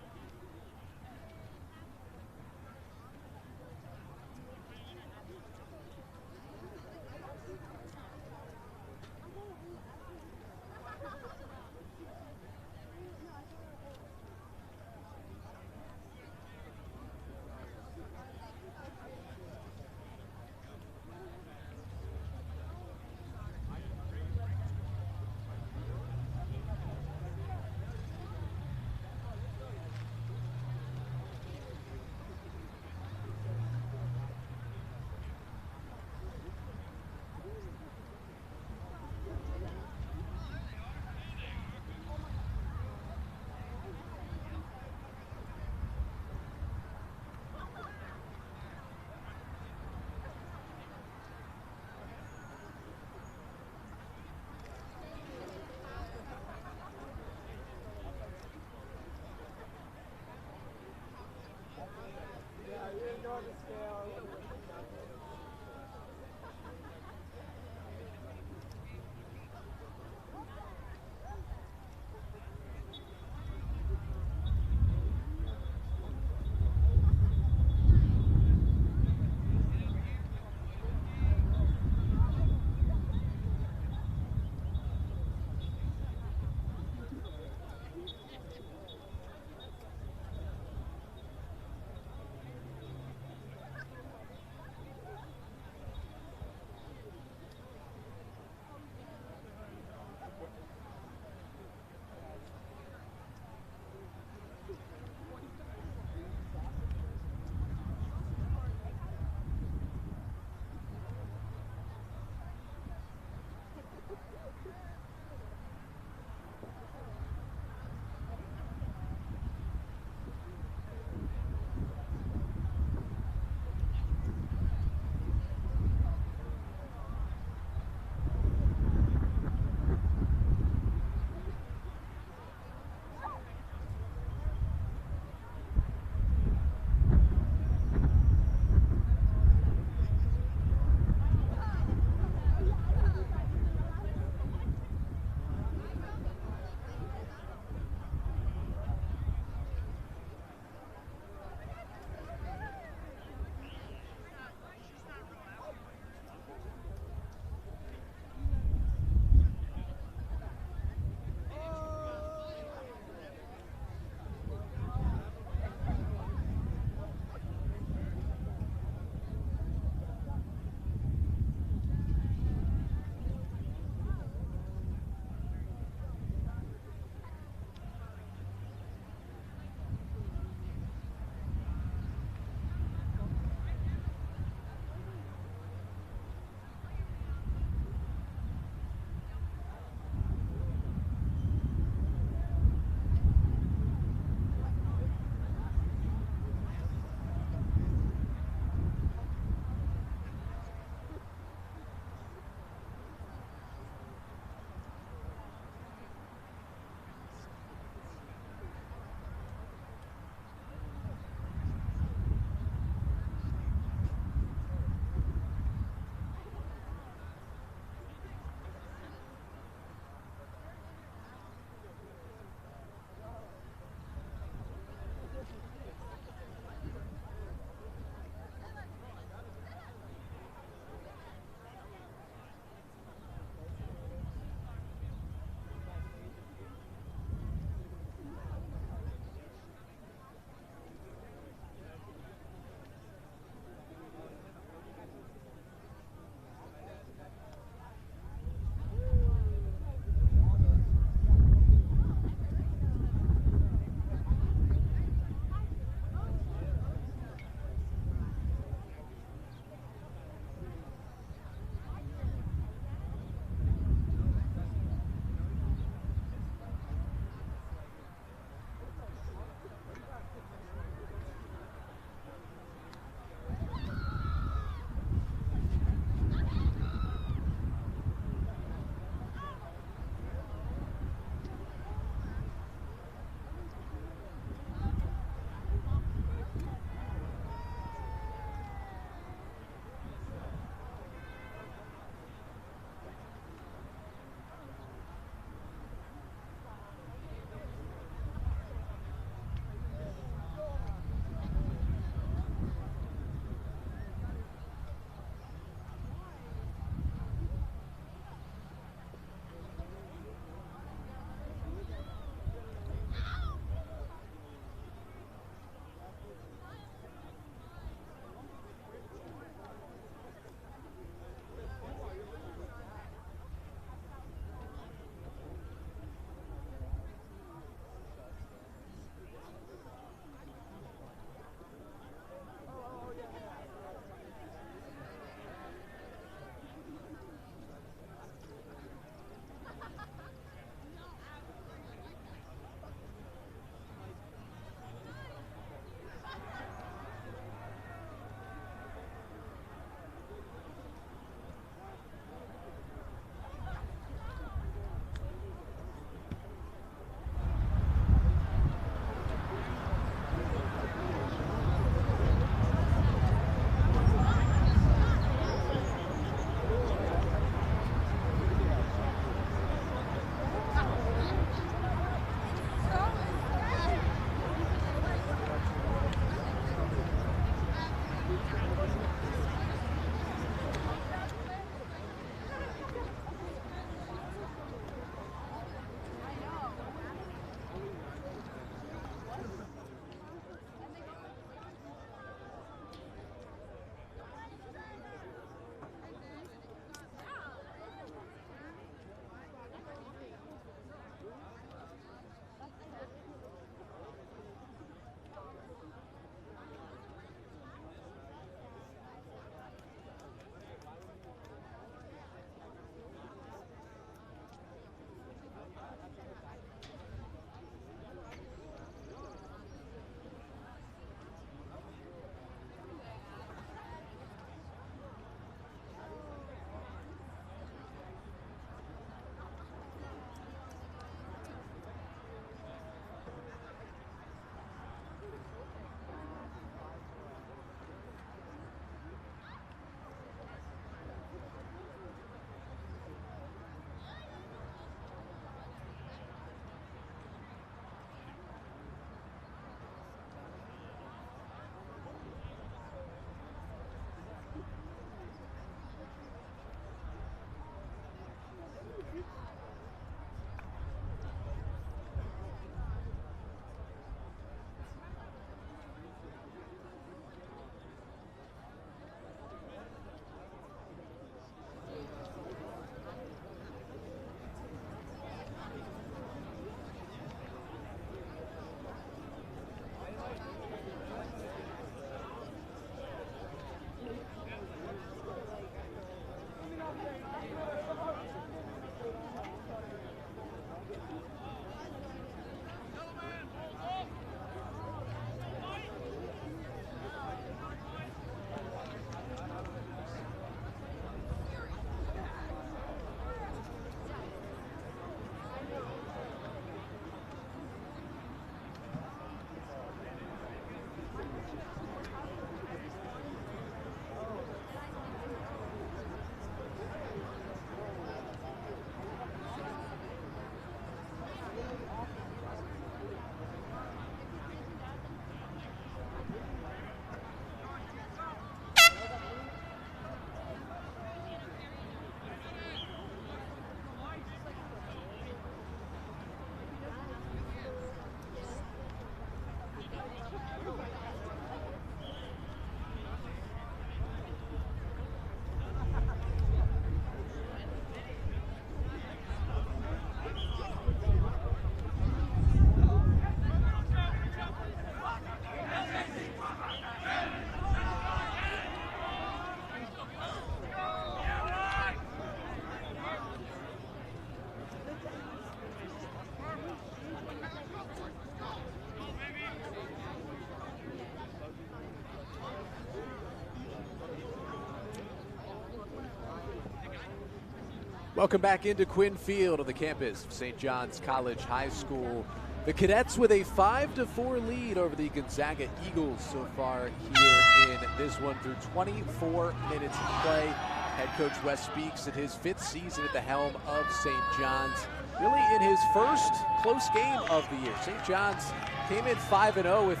Welcome back into Quinn Field on the campus of St. John's College High School. The Cadets with a 5-4 lead over the Gonzaga Eagles so far here in this one through 24 minutes of play. Head coach Wes Speaks in his 5th season at the helm of St. John's. Really in his first close game of the year. St. John's came in 5-0 with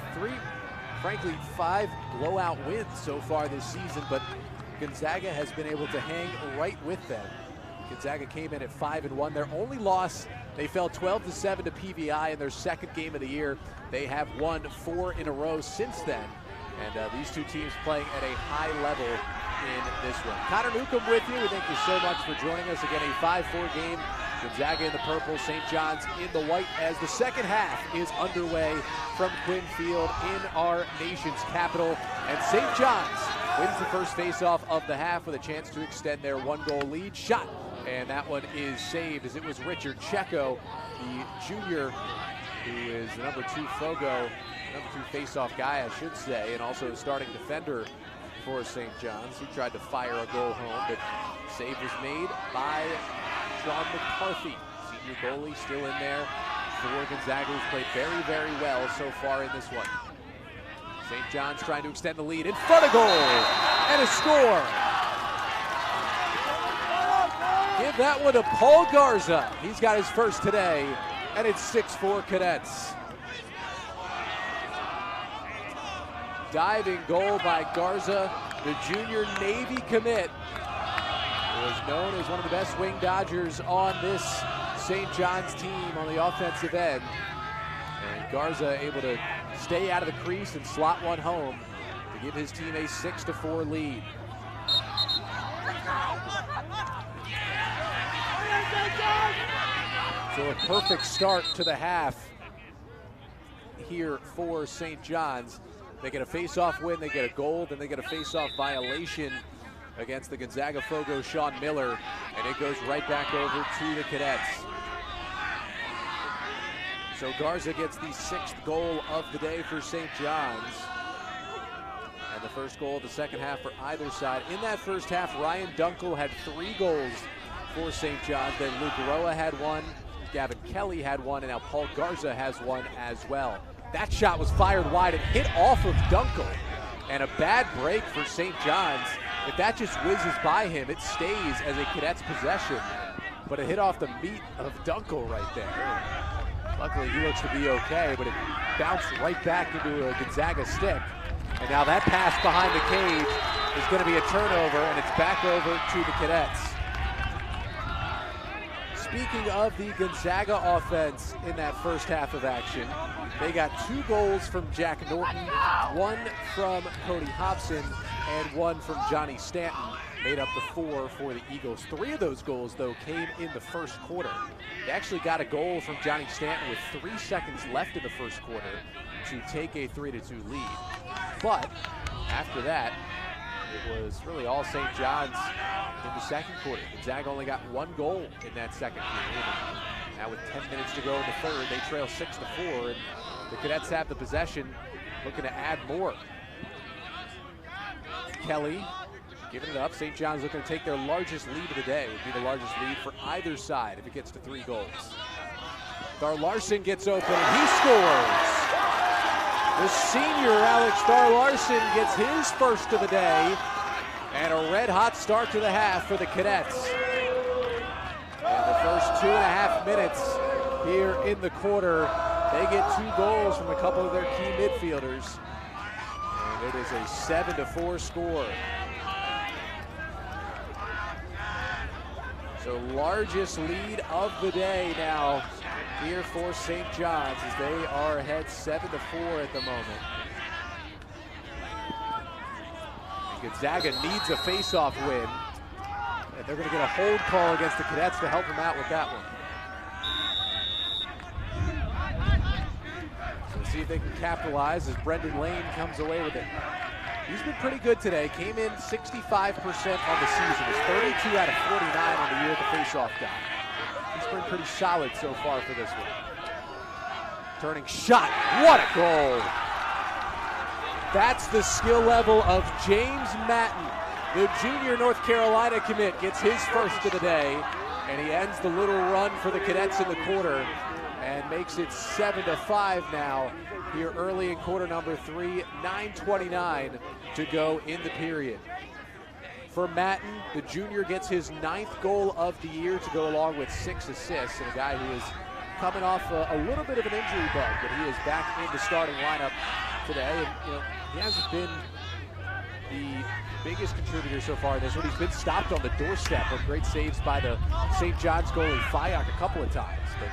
frankly, 5 blowout wins so far this season, but Gonzaga has been able to hang right with them. Gonzaga came in at 5-1. Their only loss, they fell 12-7 to PVI in their second game of the year. They have won 4 in a row since then. And these two teams playing at a high level in this one. Connor Newcomb with you. We thank you so much for joining us. Again, a 5-4 game. Gonzaga in the purple, St. John's in the white as the second half is underway from Quinn Field in our nation's capital. And St. John's wins the first faceoff of the half with a chance to extend their 1-goal lead. Shot, and that one is saved as it was Richard Checo, the junior, who is the number 2 Fogo, number 2 faceoff guy, I should say, and also a starting defender for St. John's. He tried to fire a goal home, but save was made by Sean McCarthy, senior goalie, still in there for Gonzaga, who's played very, very well so far in this one. St. John's trying to extend the lead in front of goal, and a score. Give that one to Paul Garza. He's got his first today, and it's 6-4 Cadets. Diving goal by Garza, the junior Navy commit, who is known as one of the best wing dodgers on this St. John's team on the offensive end. And Garza able to stay out of the crease and slot one home to give his team a 6-4 lead. So a perfect start to the half here for St. John's. They get a face-off win, they get a goal, then they get a face-off violation against the Gonzaga Fogo, Sean Miller, and it goes right back over to the Cadets. So Garza gets the 6th goal of the day for St. John's. And the first goal of the second half for either side. In that first half, Ryan Dunkel had 3 goals for St. John's. Then Luke Roa had 1, Gavin Kelly had 1, and now Paul Garza has 1 as well. That shot was fired wide and hit off of Dunkel. And a bad break for St. John's. If that just whizzes by him, it stays as a Cadets possession. But it hit off the meat of Dunkel right there. Luckily, he looks to be okay, but it bounced right back into a Gonzaga stick. And now that pass behind the cage is going to be a turnover, and it's back over to the Cadets. Speaking of the Gonzaga offense in that first half of action, they got 2 goals from Jack Norton, 1 from Cody Hobson, and 1 from Johnny Stanton, made up the 4 for the Eagles. 3 of those goals, though, came in the first quarter. They actually got a goal from Johnny Stanton with 3 seconds left in the first quarter to take a 3-2 lead. But after that, it was really all St. John's in the second quarter. Gonzaga only got 1 goal in that second period. And now with 10 minutes to go in the third, they trail 6-4, and the Cadets have the possession, looking to add more. Kelly giving it up. St. John's looking to take their largest lead of the day. It would be the largest lead for either side if it gets to 3 goals. Dar Larson gets open and he scores. The senior Alex Dar Larson gets his first of the day, and a red-hot start to the half for the Cadets. In the first 2.5 minutes here in the quarter, they get 2 goals from a couple of their key midfielders, and it is a 7-4 score. So largest lead of the day now here for St. John's as they are ahead 7-4 at the moment. Gonzaga needs a face-off win, and they're going to get a hold call against the Cadets to help them out with that one. So let's see if they can capitalize as Brendan Lane comes away with it. He's been pretty good today. Came in 65% on the season. He's 32 out of 49 on the year at the face-off guy. He's been pretty solid so far for this one. Turning shot. What a goal. That's the skill level of James Matten. The junior North Carolina commit gets his first of the day. And he ends the little run for the Cadets in the quarter and makes it 7-5 now here early in quarter number 3, 9:29 to go in the period. For Matten, the junior gets his 9th goal of the year to go along with 6 assists, and a guy who is coming off a little bit of an injury bug, but he is back in the starting lineup today. And he hasn't been the biggest contributor so far in this one. He's been stopped on the doorstep with great saves by the St. John's goalie Fayak a couple of times, but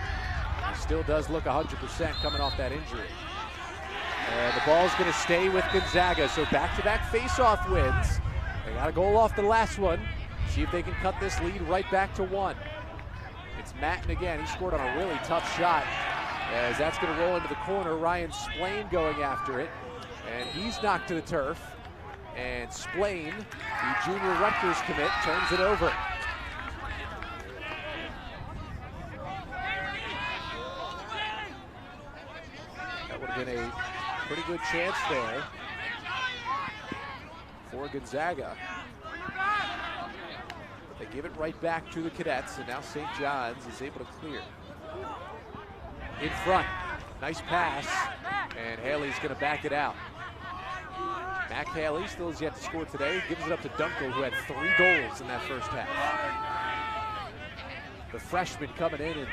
he still does look 100% coming off that injury. And the ball's going to stay with Gonzaga, so back-to-back face-off wins. They got a goal off the last one. See if they can cut this lead right back to 1. It's Matten again. He scored on a really tough shot, as that's going to roll into the corner. Ryan Splain going after it, and he's knocked to the turf. And Splain, the junior Rutgers commit, turns it over. That would have been a pretty good chance there for Gonzaga. But they give it right back to the Cadets, and now St. John's is able to clear. In front, nice pass, and Haley's going to back it out. Mac Haley still has yet to score today. Gives it up to Dunkel, who had 3 goals in that first half. The freshman coming in and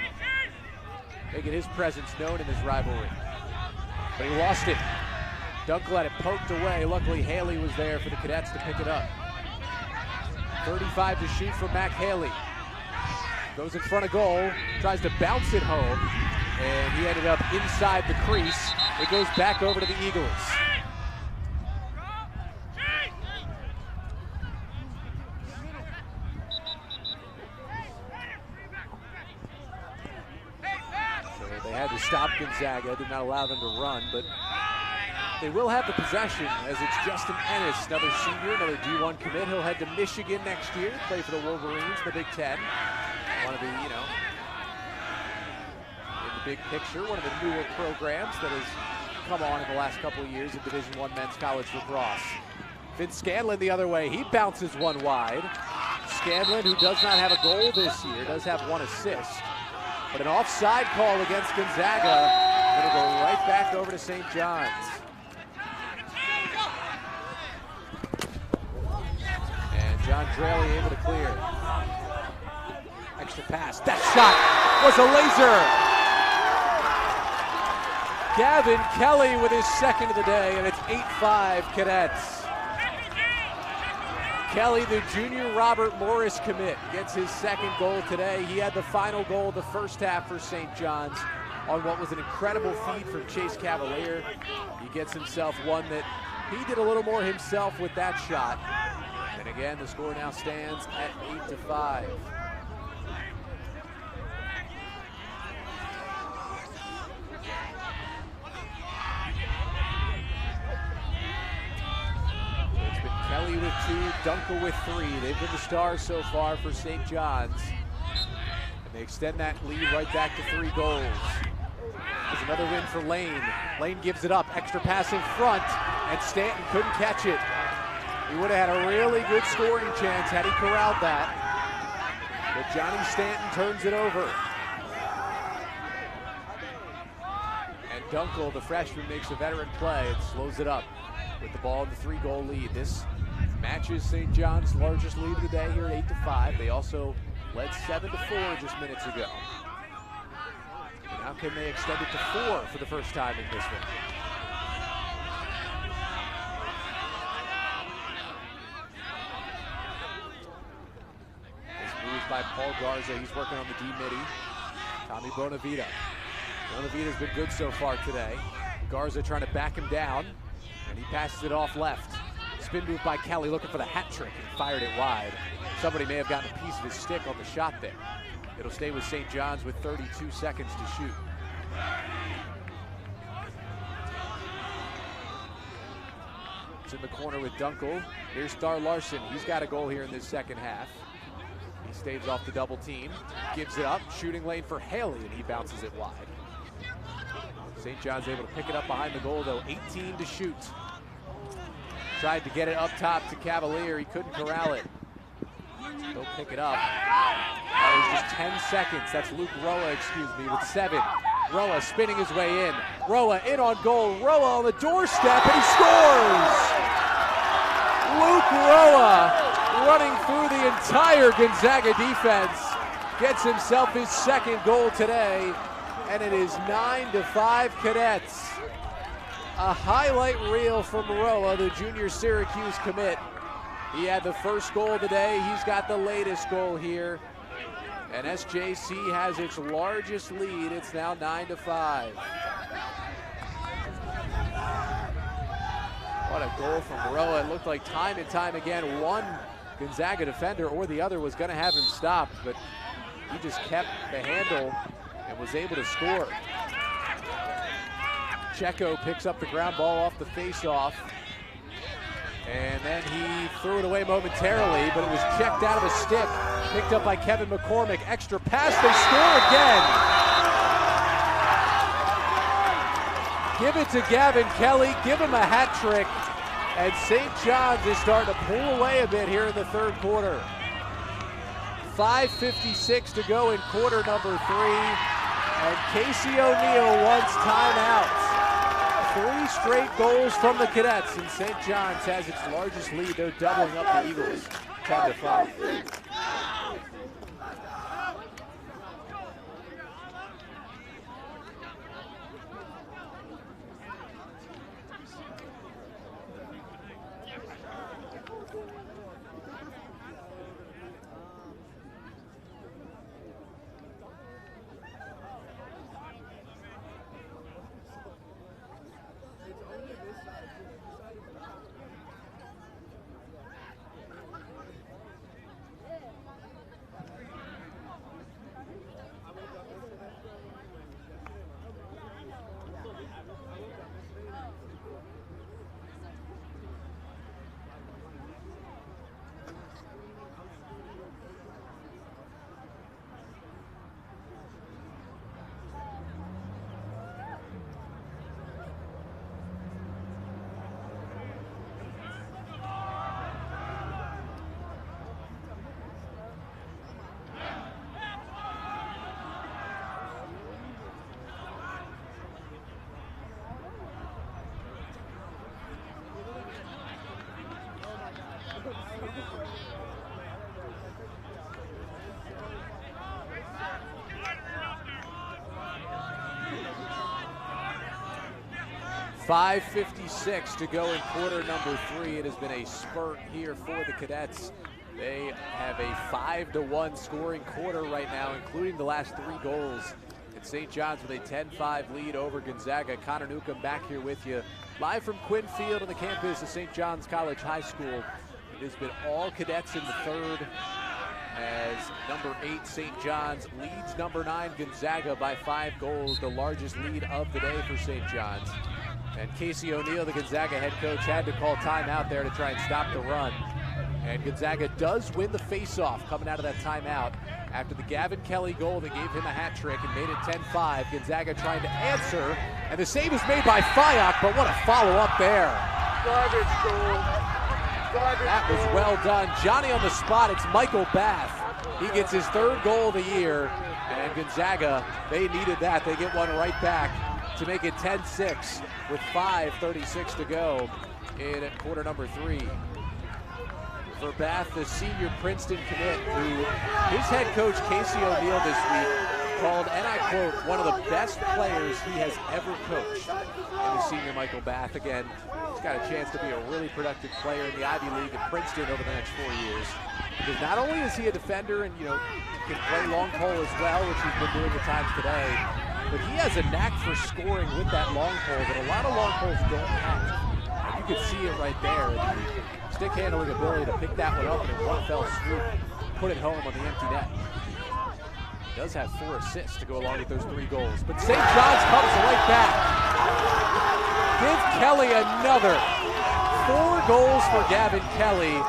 making his presence known in this rivalry. But he lost it. Dunkel had it poked away. Luckily, Haley was there for the Cadets to pick it up. 35 to shoot for Mac Haley. Goes in front of goal, tries to bounce it home, and he ended up inside the crease. It goes back over to the Eagles. Had to stop Gonzaga, did not allow them to run, but they will have the possession as it's Justin Ennis, another senior, another D1 commit. He'll head to Michigan next year, play for the Wolverines in the Big Ten. One of the, in the big picture, one of the newer programs that has come on in the last couple of years in Division I men's college lacrosse. Finn Scanlon the other way, he bounces one wide. Scanlon, who does not have a goal this year, does have 1 assist. But an offside call against Gonzaga. It'll go right back over to St. John's. And John Draley able to clear. Extra pass. That shot was a laser. Gavin Kelly with his 2nd of the day, and it's 8-5 Cadets. Kelly, the junior Robert Morris commit, gets his 2nd goal today. He had the final goal of the first half for St. John's on what was an incredible feed from Chase Cavalier. He gets himself one that he did a little more himself with that shot. And again, the score now stands at 8-5. Kelly with 2, Dunkel with 3. They've been the stars so far for St. John's. And they extend that lead right back to 3 goals. There's another win for Lane. Lane gives it up, extra pass in front, and Stanton couldn't catch it. He would have had a really good scoring chance had he corralled that. But Johnny Stanton turns it over. And Dunkel, the freshman, makes a veteran play and slows it up with the ball in the 3-goal lead. This matches St. John's largest lead of the day here at 8-5. They also led 7-4 just minutes ago. Now can they extend it to 4 for the first time in this one? This move by Paul Garza. He's working on the D-midi. Tommy Bonavita. Bonavita's been good so far today. Garza trying to back him down, and he passes it off left. Spin move by Kelly, looking for the hat trick, and fired it wide. Somebody may have gotten a piece of his stick on the shot there. It'll stay with St. John's with 32 seconds to shoot. It's in the corner with Dunkel. Here's Star Larson. He's got a goal here in this second half. He staves off the double team, gives it up, shooting lane for Haley, and he bounces it wide. St. John's able to pick it up behind the goal, though. 18 to shoot. Tried to get it up top to Cavalier. He couldn't corral it. They'll pick it up. That was just 10 seconds. That's Luke Roa, with 7. Roa spinning his way in. Roa in on goal. Roa on the doorstep, and he scores! Luke Roa, running through the entire Gonzaga defense, gets himself his 2nd goal today, and it is 9-5 Cadets. A highlight reel from Roa, the junior Syracuse commit. He had the first goal of the day. He's got the latest goal here. And SJC has its largest lead. It's now 9-5. What a goal from Roa. It looked like time and time again, one Gonzaga defender or the other was going to have him stopped, but he just kept the handle and was able to score. Checo picks up the ground ball off the face-off. And then he threw it away momentarily, but it was checked out of the stick. Picked up by Kevin McCormick. Extra pass, they score again. Give it to Gavin Kelly, give him a hat trick. And St. John's is starting to pull away a bit here in the 3rd quarter. 5:56 to go in quarter number 3. And Casey O'Neill wants timeout. 3 straight goals from the Cadets, and St. John's has its largest lead. They're doubling up the Eagles, 10-5. 5:56 to go in quarter number 3. It has been a spurt here for the Cadets. They have a 5-1 scoring quarter right now, including the last 3 goals. And St. John's with a 10-5 lead over Gonzaga. Connor Newcomb back here with you, live from Quinn Field on the campus of St. John's College High School. It has been all Cadets in the 3rd, as number 8 St. John's leads number 9 Gonzaga by 5 goals, the largest lead of the day for St. John's. And Casey O'Neill, the Gonzaga head coach, had to call timeout there to try and stop the run. And Gonzaga does win the face-off coming out of that timeout after the Gavin Kelly goal that gave him a hat trick and made it 10-5. Gonzaga trying to answer, and the save is made by Fyock, but what a follow-up there. Garbage goal. That was well done. Johnny on the spot, it's Michael Bath. He gets his 3rd goal of the year, and Gonzaga, they needed that. They get one right back to make it 10-6 with 5:36 to go in quarter number 3. For Bath, the senior Princeton commit, who his head coach Casey O'Neill this week called, and I quote, one of the best players he has ever coached. And the senior Michael Bath, again, he's got a chance to be a really productive player in the Ivy League at Princeton over the next 4 years. Because not only is he a defender and, can play long pole as well, which he's been doing at times today, but he has a knack for scoring with that long pole that a lot of long poles don't have. And you can see it right there. The stick handling ability to pick that one up and in one fell swoop, put it home on the empty net. He does have 4 assists to go along with those 3 goals. But St. John's comes right back. Give Kelly another. 4 goals for Gavin Kelly.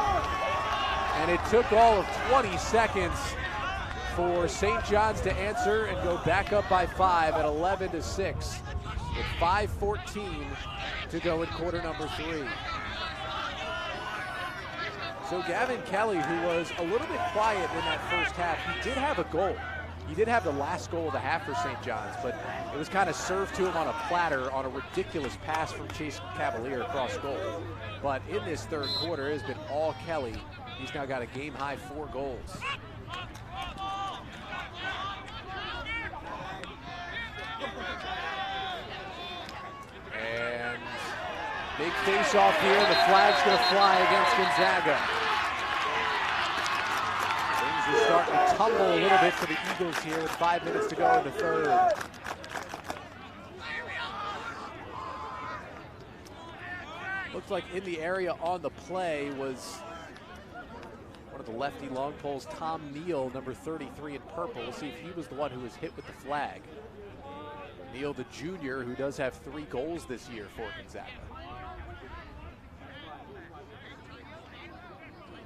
And it took all of 20 seconds for St. John's to answer and go back up by 5 at 11-6 with 5:14 to go in quarter number 3. So Gavin Kelly, who was a little bit quiet in that first half, he did have a goal. He did have the last goal of the half for St. John's, but it was kind of served to him on a platter on a ridiculous pass from Chase Cavalier across goal. But in this third quarter, it has been all Kelly. He's now got a game-high 4 goals. And big face-off here. The flag's going to fly against Gonzaga. Things are starting to tumble a little bit for the Eagles here with 5 minutes to go in the third. Looks like in the area on the play was one of the lefty long poles, Tom Neal, number 33 in purple. We'll see if he was the one who was hit with the flag. Neal, the junior, who does have 3 goals this year for Gonzaga.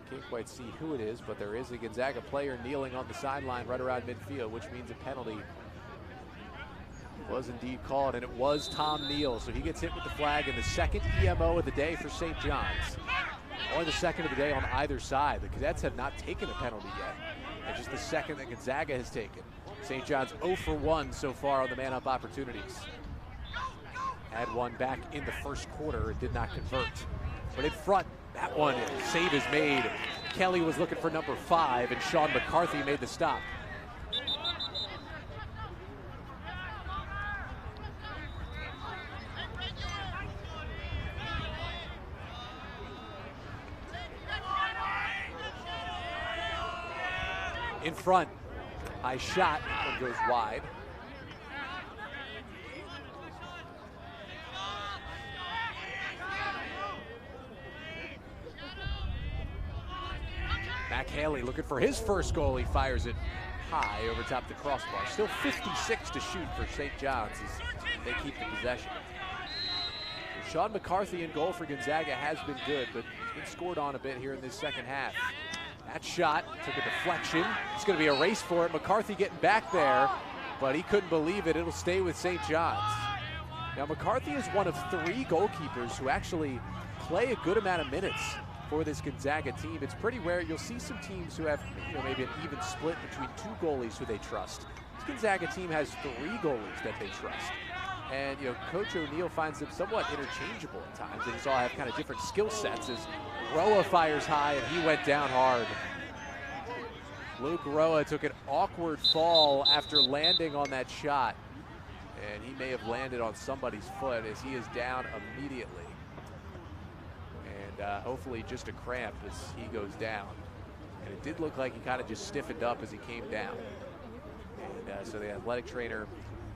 Can't quite see who it is, but there is a Gonzaga player kneeling on the sideline right around midfield, which means a penalty was indeed called, and it was Tom Neal. So he gets hit with the flag, and the second EMO of the day for St. John's. Or the second of the day on either side. The Cadets have not taken a penalty yet, and just the second that Gonzaga has taken. St. John's 0 for 1 so far on the man-up opportunities. Had one back in the first quarter, it did not convert. But in front, that one, save is made. Kelly was looking for number 5, and Sean McCarthy made the stop. In front, high shot, one goes wide. Mac Haley looking for his first goal. He fires it high over top the crossbar. Still 56 to shoot for St. John's as they keep the possession. Sean McCarthy in goal for Gonzaga has been good, but he's been scored on a bit here in this second half. That shot took a deflection. It's going to be a race for it. McCarthy getting back there, but he couldn't believe it. It'll stay with St. John's. Now, McCarthy is one of 3 goalkeepers who actually play a good amount of minutes for this Gonzaga team. It's pretty rare. You'll see some teams who have, maybe an even split between 2 goalies who they trust. This Gonzaga team has 3 goalies that they trust. And, Coach O'Neill finds them somewhat interchangeable at times. They just all have kind of different skill sets as Roa fires high, and he went down hard. Luke Roa took an awkward fall after landing on that shot. And he may have landed on somebody's foot as he is down immediately. And hopefully just a cramp as he goes down. And it did look like he kind of just stiffened up as he came down. And so the athletic trainer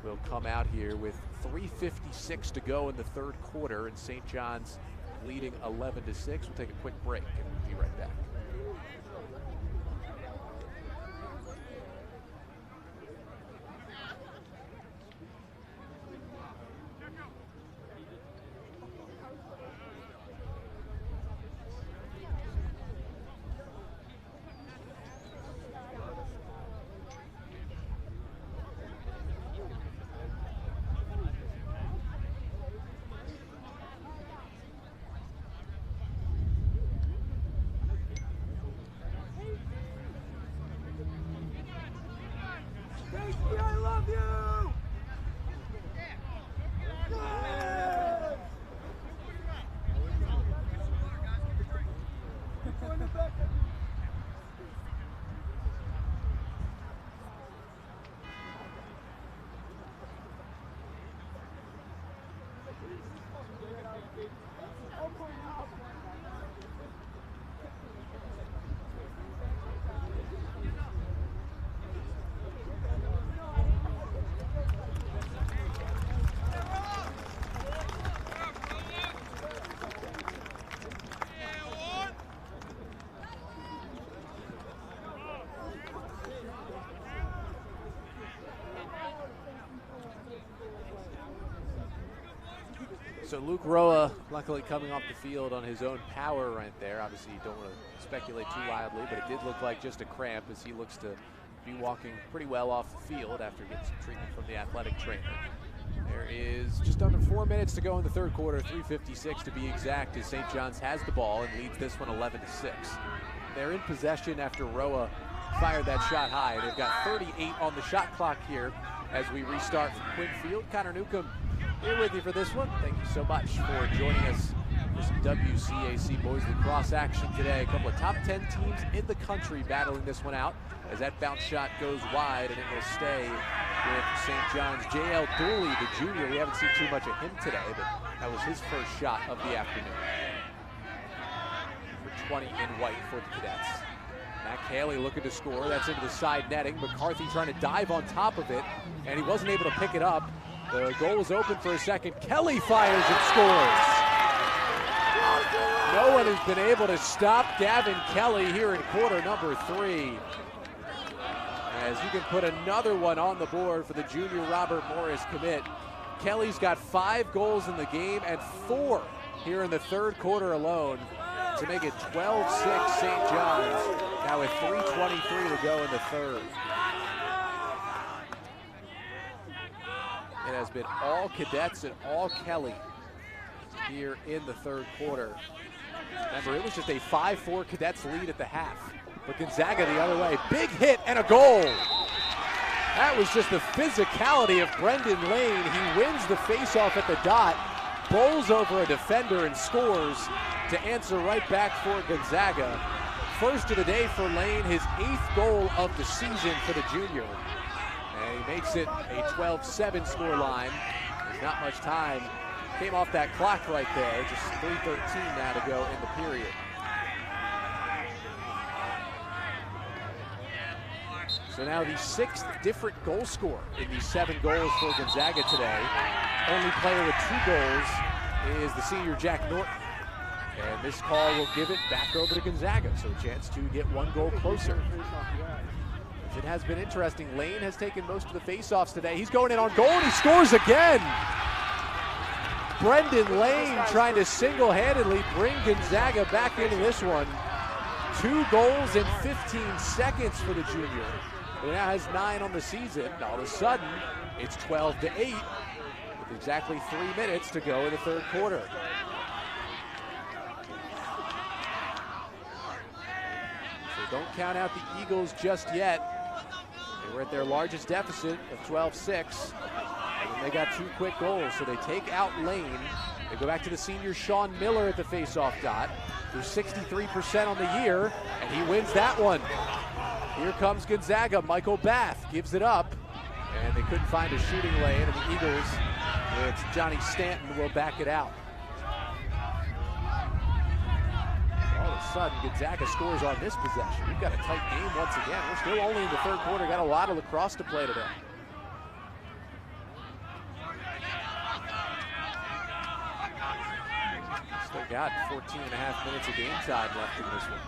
will come out here with 3:56 to go in the third quarter, and St. John's leading 11-6. We'll take a quick break and be right back. I love you! So Luke Roa, luckily coming off the field on his own power right there. Obviously, you don't want to speculate too wildly, but it did look like just a cramp as he looks to be walking pretty well off the field after getting some treatment from the athletic trainer. There is just under 4 minutes to go in the third quarter, 3:56 to be exact, as St. John's has the ball and leads this one 11-6. They're in possession after Roa fired that shot high. They've got 38 on the shot clock here as we restart from Quinn Field. Connor Newcomb here with you for this one. Thank you so much for joining us for some WCAC boys lacrosse action today. A couple of top 10 teams in the country battling this one out as that bounce shot goes wide, and it will stay with St. John's. J.L. Dooley, the junior, we haven't seen too much of him today, but that was his first shot of the afternoon. For 20 in white for the Cadets. Matt Haley looking to score. That's into the side netting. McCarthy trying to dive on top of it, and he wasn't able to pick it up. The goal was open for a second. Kelly fires and scores. No one has been able to stop Gavin Kelly here in quarter number 3. As you can put another one on the board for the junior Robert Morris commit. Kelly's got 5 goals in the game and 4 here in the third quarter alone to make it 12-6 St. John's, now with 3:23 to go in the third. It has been all Cadets and all Kelly here in the third quarter. Remember, it was just a 5-4 Cadets lead at the half. But Gonzaga the other way. Big hit and a goal. That was just the physicality of Brendan Lane. He wins the faceoff at the dot, bowls over a defender and scores to answer right back for Gonzaga. First of the day for Lane, his 8th goal of the season for the junior. And he makes it a 12-7 score line. There's not much time. Came off that clock right there. Just 3:13 now to go in the period. So now the 6th different goal scorer in these 7 goals for Gonzaga today. Only player with 2 goals is the senior Jack Norton. And this call will give it back over to Gonzaga, so a chance to get 1 goal closer. It has been interesting. Lane has taken most of the faceoffs today. He's going in on goal and he scores again. Brendan Lane trying to single-handedly bring Gonzaga back into this one. 2 goals in 15 seconds for the junior. He now has 9 on the season. All of a sudden, it's 12-8 with exactly 3 minutes to go in the third quarter. So don't count out the Eagles just yet. They were at their largest deficit of 12-6. And they got 2 quick goals, so they take out Lane. They go back to the senior Sean Miller at the faceoff dot. They're 63% on the year, and he wins that one. Here comes Gonzaga. Michael Bath gives it up, and they couldn't find a shooting lane, and the Eagles, it's Johnny Stanton, will back it out. All of a sudden, Gonzaga scores on this possession. We've got a tight game once again. We're still only in the third quarter. Got a lot of lacrosse to play today. Still got 14.5 minutes of game time left in this one.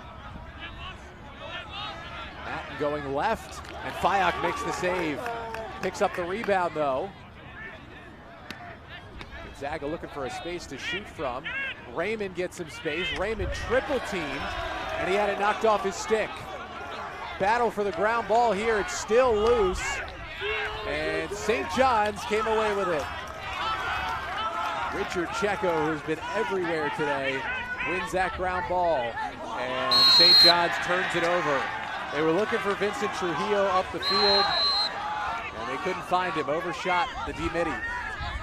Matten going left, and Fayok makes the save. Picks up the rebound, though. Gonzaga looking for a space to shoot from. Raymond gets some space. Raymond triple teamed, and he had it knocked off his stick. Battle for the ground ball here. It's still loose, and St. John's came away with it. Richard Checo, who's been everywhere today, wins that ground ball, and St. John's turns it over. They were looking for Vincent Trujillo up the field, and they couldn't find him. Overshot the D-Midi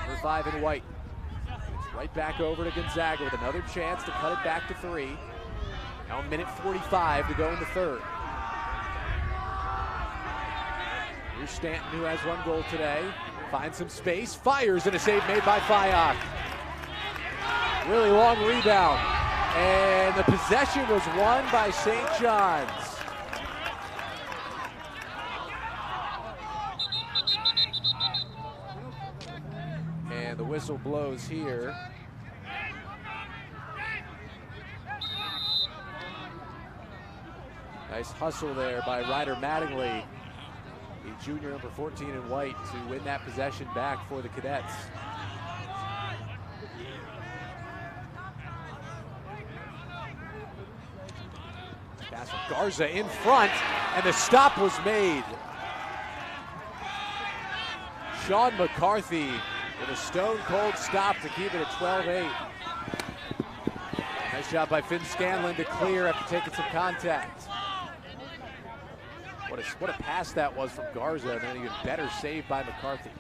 for 5 in white. It's right back over to Gonzaga with another chance to cut it back to 3. Now a minute 45 to go in the third. Here's Stanton, who has 1 goal today. Finds some space, fires, and a save made by Fayok. Really long rebound, and the possession was won by St. John's. And the whistle blows here. Nice hustle there by Ryder Mattingly, the junior number 14 in white, to win that possession back for the Cadets. Pass from Garza in front, and the stop was made. Sean McCarthy with a stone-cold stop to keep it at 12-8. Nice job by Finn Scanlon to clear after taking some contact. What a pass that was from Garza, and then even better save by McCarthy.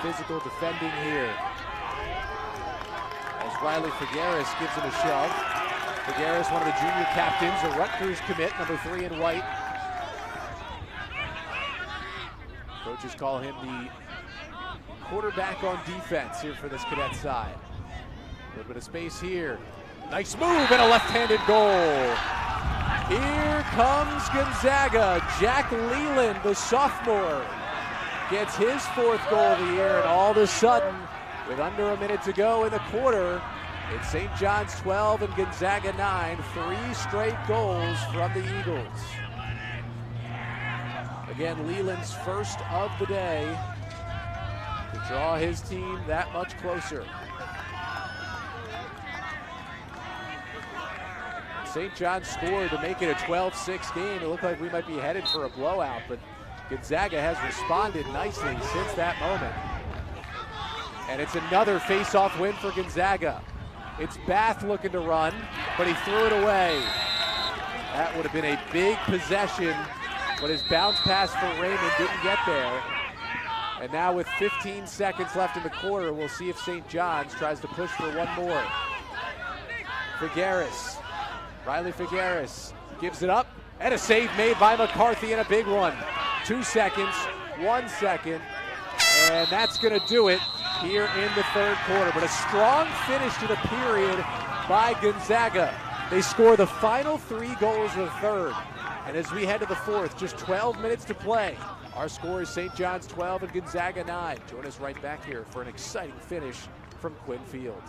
Physical defending here. As Riley Figueres gives him a shove. Figueres, one of the junior captains, the Rutgers commit, number 3 in white. Coaches call him the quarterback on defense here for this cadet side. A little bit of space here. Nice move and a left-handed goal. Here comes Gonzaga. Jack Leland, the sophomore, gets his 4th goal of the year, and all of a sudden, with under a minute to go in the quarter, it's St. John's 12 and Gonzaga 9. 3 straight goals from the Eagles. Again, Leland's first of the day to draw his team that much closer. St. John's scored to make it a 12-6 game. It looked like we might be headed for a blowout, but Gonzaga has responded nicely since that moment. And it's another face-off win for Gonzaga. It's Bath looking to run, but he threw it away. That would have been a big possession, but his bounce pass for Raymond didn't get there. And now with 15 seconds left in the quarter, we'll see if St. John's tries to push for one more. Figueres. Riley Figueres gives it up, and a save made by McCarthy, and a big one. 2 seconds, 1 second, and that's going to do it here in the 3rd quarter. But a strong finish to the period by Gonzaga. They score the final 3 goals of the 3rd. And as we head to the 4th, just 12 minutes to play. Our score is St. John's 12 and Gonzaga 9. Join us right back here for an exciting finish from Quinn Field.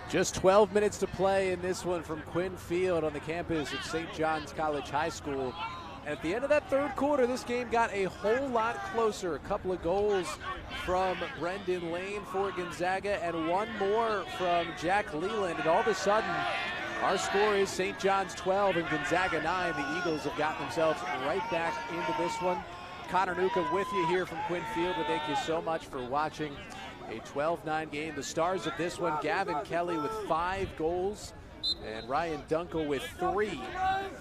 Just 12 minutes to play in this one from Quinn Field on the campus of St. John's College High School. And at the end of that 3rd quarter, this game got a whole lot closer. A couple of goals from Brendan Lane for Gonzaga and one more from Jack Leland. And all of a sudden, our score is St. John's 12 and Gonzaga 9. The Eagles have gotten themselves right back into this one. Connor Newcomb with you here from Quinn Field. We thank you so much for watching a 12-9 game. The stars of this one, Gavin Kelly with 5 goals and Ryan Dunkel with 3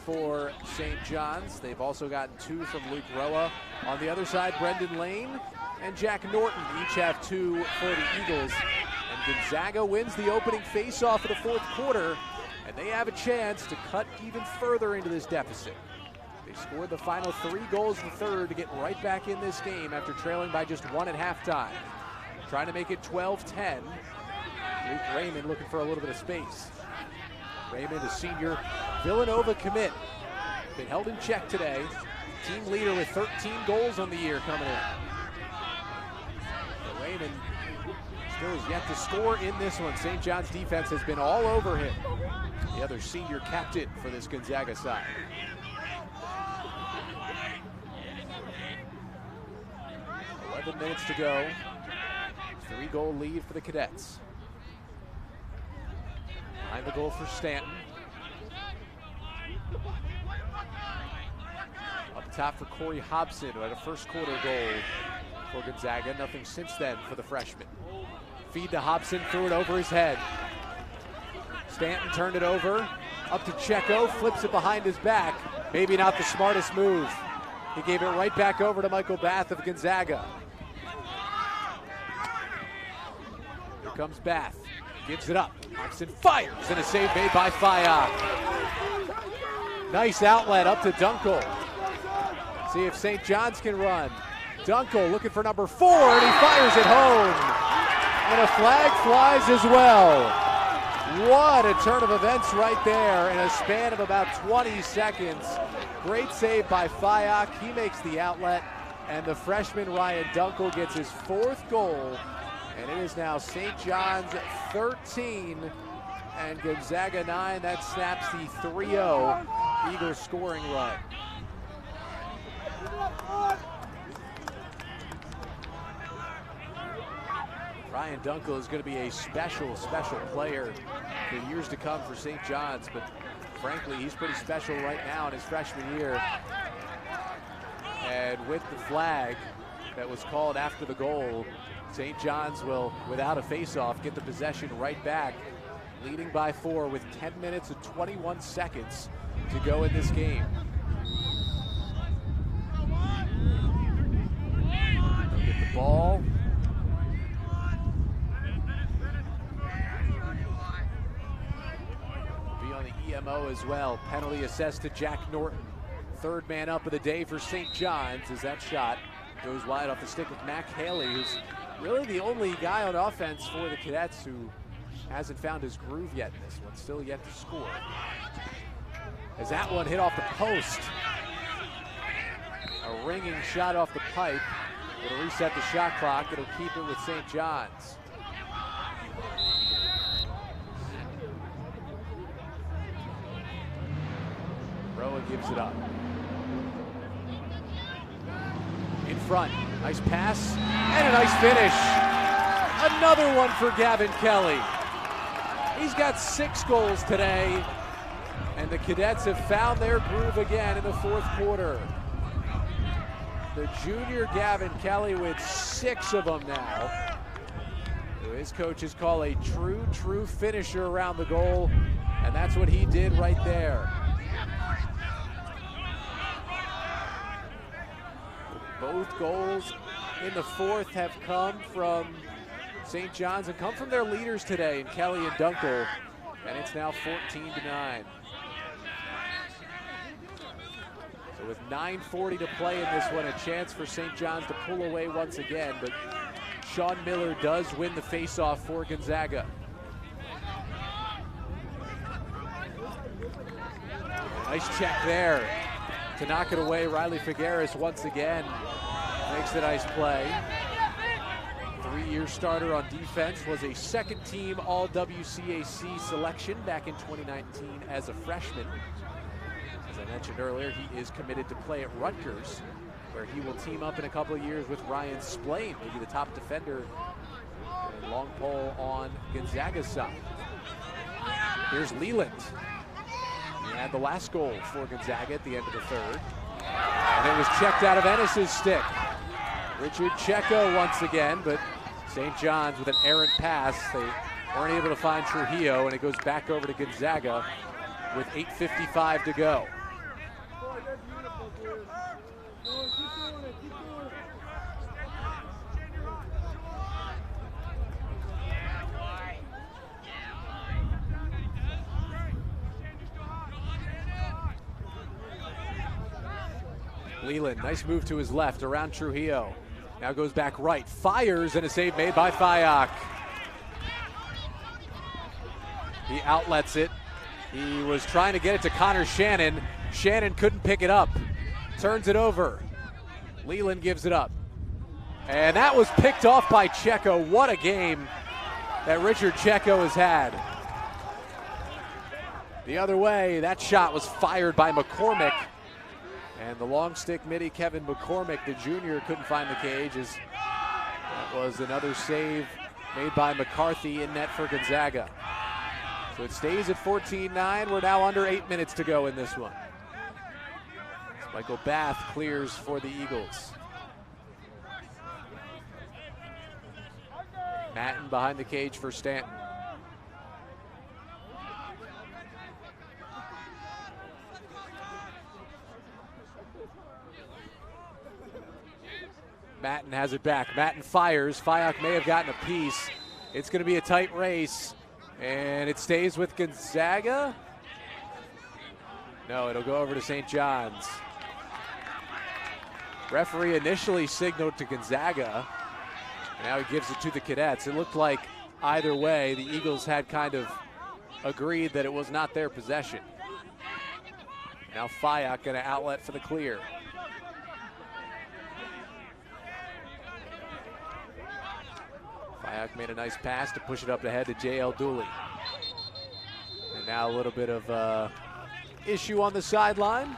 for St. John's. They've also gotten 2 from Luke Roa. On the other side, Brendan Lane and Jack Norton each have 2 for the Eagles. And Gonzaga wins the opening face-off of the 4th quarter, and they have a chance to cut even further into this deficit. They scored the final 3 goals in the 3rd to get right back in this game after trailing by just 1 at halftime. Trying to make it 12-10. Luke Raymond looking for a little bit of space. Raymond, a senior Villanova commit. Been held in check today. Team leader with 13 goals on the year coming in. But Raymond still has yet to score in this one. St. John's defense has been all over him. The other senior captain for this Gonzaga side. Minutes to go. 3-goal lead for the Cadets. Behind the goal for Stanton. Up top for Corey Hobson, who had a first quarter goal for Gonzaga. Nothing since then for the freshman. Feed to Hobson, threw it over his head. Stanton turned it over. Up to Checo, flips it behind his back. Maybe not the smartest move. He gave it right back over to Michael Bath of Gonzaga. Comes Bath, gives it up. Hobson fires, and a save made by Fayak. Nice outlet up to Dunkel. See if St. John's can run. Dunkel looking for number 4, and he fires it home. And a flag flies as well. What a turn of events right there in a span of about 20 seconds. Great save by Fayak. He makes the outlet, and the freshman Ryan Dunkel gets his 4th goal. And it is now St. John's 13 and Gonzaga 9. That snaps the 3-0 Eagles scoring run. Ryan Dunkel is going to be a special player for years to come for St. John's, but frankly, he's pretty special right now in his freshman year. And with the flag that was called after the goal, St. John's will, without a face-off, get the possession right back, leading by 4 with 10 minutes and 21 seconds to go in this game. They'll get the ball. Be on the EMO as well. Penalty assessed to Jack Norton. 3rd man up of the day for St. John's as that shot goes wide off the stick of Mac Haley, who's really the only guy on offense for the Cadets who hasn't found his groove yet in this one, still yet to score. As that one hit off the post. A ringing shot off the pipe. It'll reset the shot clock. It'll keep it with St. John's. Rowan gives it up. In front, nice pass, and a nice finish. Another one for Gavin Kelly. He's got 6 goals today, and the Cadets have found their groove again in the 4th quarter. The junior Gavin Kelly with 6 of them now, who his coaches call a true finisher around the goal, and that's what he did right there. Both goals in the 4th have come from St. John's and come from their leaders today in Kelly and Dunkel, and it's now 14-9. So with 9:40 to play in this one, a chance for St. John's to pull away once again, but Sean Miller does win the face-off for Gonzaga. Nice check there to knock it away. Riley Figueres once again makes a nice play. 3-year starter on defense, was a 2nd team all WCAC selection back in 2019 as a freshman. As I mentioned earlier, he is committed to play at Rutgers, where he will team up in a couple of years with Ryan Splain, maybe the top defender and long pole on Gonzaga's side. Here's Leland. He had the last goal for Gonzaga at the end of the 3rd. And it was checked out of Ennis's stick. Richard Checo once again, but St. John's with an errant pass. They weren't able to find Trujillo, and it goes back over to Gonzaga with 8:55 to go. Leland, nice move to his left around Trujillo. Now goes back right, fires, and a save made by Fayak. He outlets it. He was trying to get it to Connor Shannon. Shannon couldn't pick it up. Turns it over. Leland gives it up. And that was picked off by Checo. What a game that Richard Checo has had. The other way, that shot was fired by McCormick. And the long stick midi, Kevin McCormick, the junior, couldn't find the cage as that was another save made by McCarthy in net for Gonzaga. So it stays at 14-9. We're now under 8 minutes to go in this one. Michael Bath clears for the Eagles. Matten behind the cage for Stanton. Matten has it back. Matten fires. Fyock may have gotten a piece. It's going to be a tight race, and it stays with Gonzaga. No, it'll go over to St. John's. Referee initially signaled to Gonzaga. Now he gives it to the Cadets. It looked like either way, the Eagles had kind of agreed that it was not their possession. Now Fyock going to outlet for the clear. Fyock made a nice pass to push it up ahead to J.L. Dooley. And now a little bit of issue on the sideline.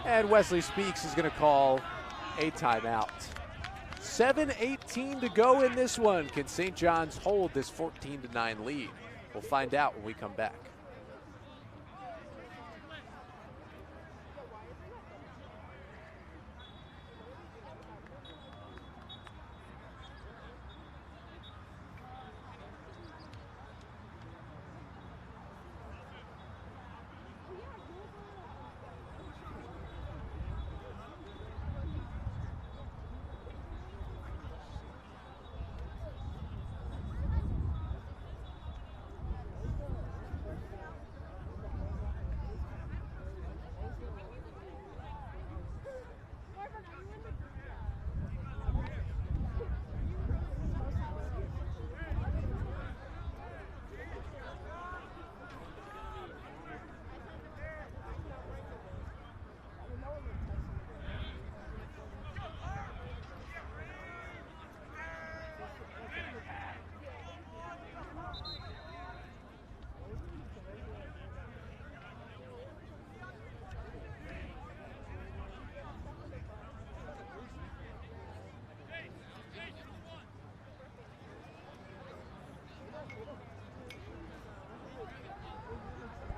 And Wesley Speaks is going to call a timeout. 7:18 to go in this one. Can St. John's hold this 14-9 lead? We'll find out when we come back.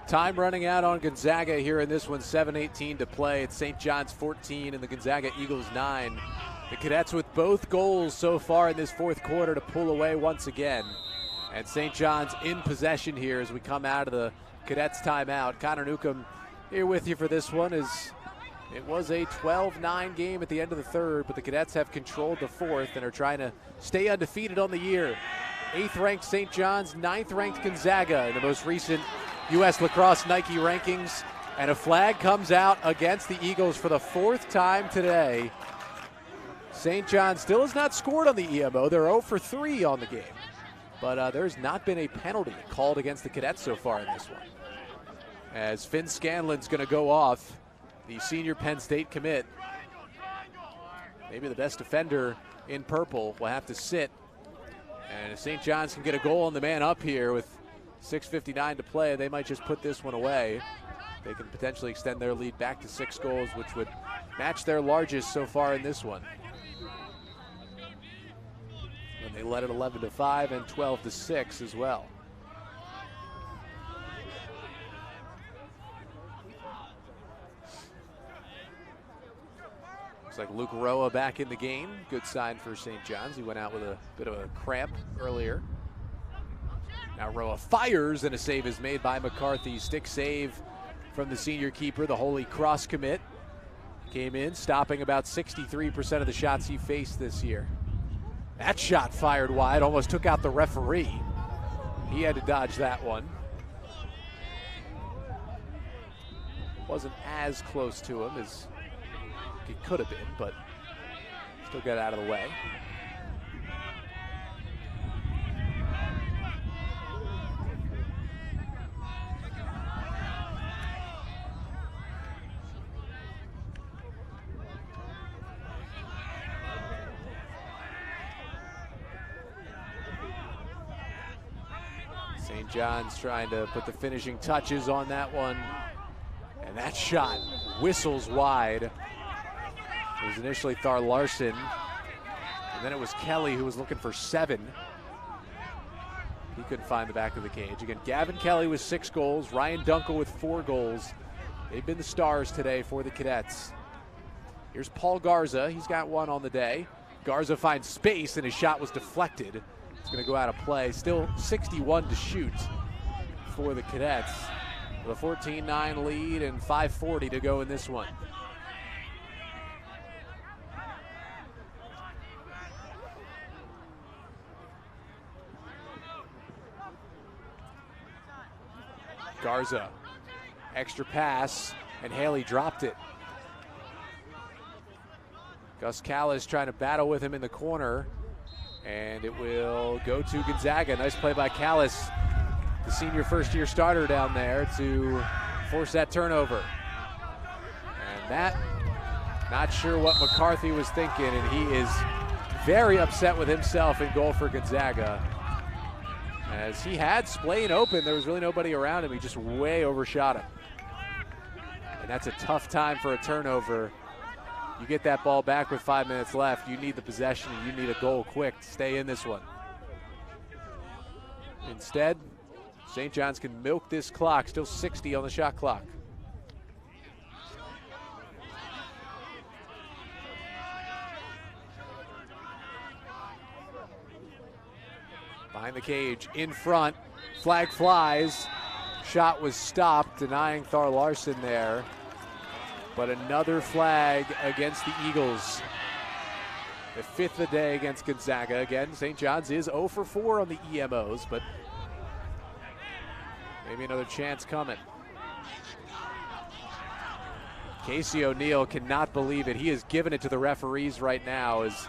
Time running out on Gonzaga here in this one, 7:18 to play. It's St. John's 14 and the Gonzaga Eagles 9. The Cadets with both goals so far in this fourth quarter to pull away once again. And St. John's in possession here as we come out of the Cadets timeout. Connor Newcomb here with you for this one. It was a 12-9 game at the end of the third, but the Cadets have controlled the fourth and are trying to stay undefeated on the year. 8th ranked St. John's, 9th ranked Gonzaga in the most recent U.S. Lacrosse Nike rankings, and a flag comes out against the Eagles for the 4th time today. St. John still has not scored on the EMO. They're 0 for 3 on the game, but there's not been a penalty called against the Cadets so far in this one. As Finn Scanlon's going to go off, the senior Penn State commit, maybe the best defender in purple, will have to sit. And if St. John's can get a goal on the man up here with 6:59 to play, they might just put this one away. They can potentially extend their lead back to 6 goals, which would match their largest so far in this one. And they led it 11-5 and 12-6 as well. Looks like Luke Roa back in the game. Good sign for St. John's. He went out with a bit of a cramp earlier. Now Roa fires, and a save is made by McCarthy. Stick save from the senior keeper, the Holy Cross commit. Came in, stopping about 63% of the shots he faced this year. That shot fired wide, almost took out the referee. He had to dodge that one. Wasn't as close to him as he could have been, but still got out of the way. St. John's trying to put the finishing touches on that one. And that shot whistles wide. It was initially Thar Larson, and then it was Kelly who was looking for 7. He couldn't find the back of the cage. Again, Gavin Kelly with 6 goals, Ryan Dunkel with 4 goals. They've been the stars today for the Cadets. Here's Paul Garza. He's got 1 on the day. Garza finds space, and his shot was deflected. It's going to go out of play. Still 61 to shoot for the Cadets. With a 14-9 lead and 5:40 to go in this one. Garza, extra pass, and Haley dropped it. Gus Callis trying to battle with him in the corner, and it will go to Gonzaga. Nice play by Callis, the senior first-year starter down there, to force that turnover. And that, not sure what McCarthy was thinking, and he is very upset with himself in goal for Gonzaga. As he had Splain open, there was really nobody around him. He just way overshot him. And that's a tough time for a turnover. You get that ball back with 5 minutes left. You need the possession. You need a goal quick to stay in this one. Instead, St. John's can milk this clock. Still 60 on the shot clock. Behind the cage, in front, flag flies. Shot was stopped, denying Thar Larson there. But another flag against the Eagles. The 5th of the day against Gonzaga. Again, St. John's is 0 for 4 on the EMOs, but maybe another chance coming. Casey O'Neill cannot believe it. He has given it to the referees right now as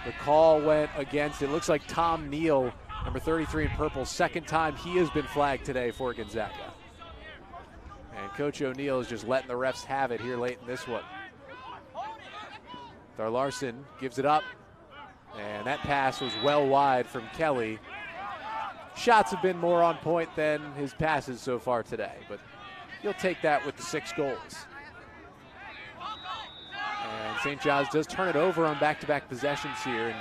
the call went against, it looks like Tom Neal, number 33 in purple, 2nd time he has been flagged today for Gonzaga. And Coach O'Neill is just letting the refs have it here late in this one. Thar Larson gives it up, and that pass was well wide from Kelly. Shots have been more on point than his passes so far today, but you'll take that with the 6 goals. And St. John's does turn it over on back-to-back possessions here. And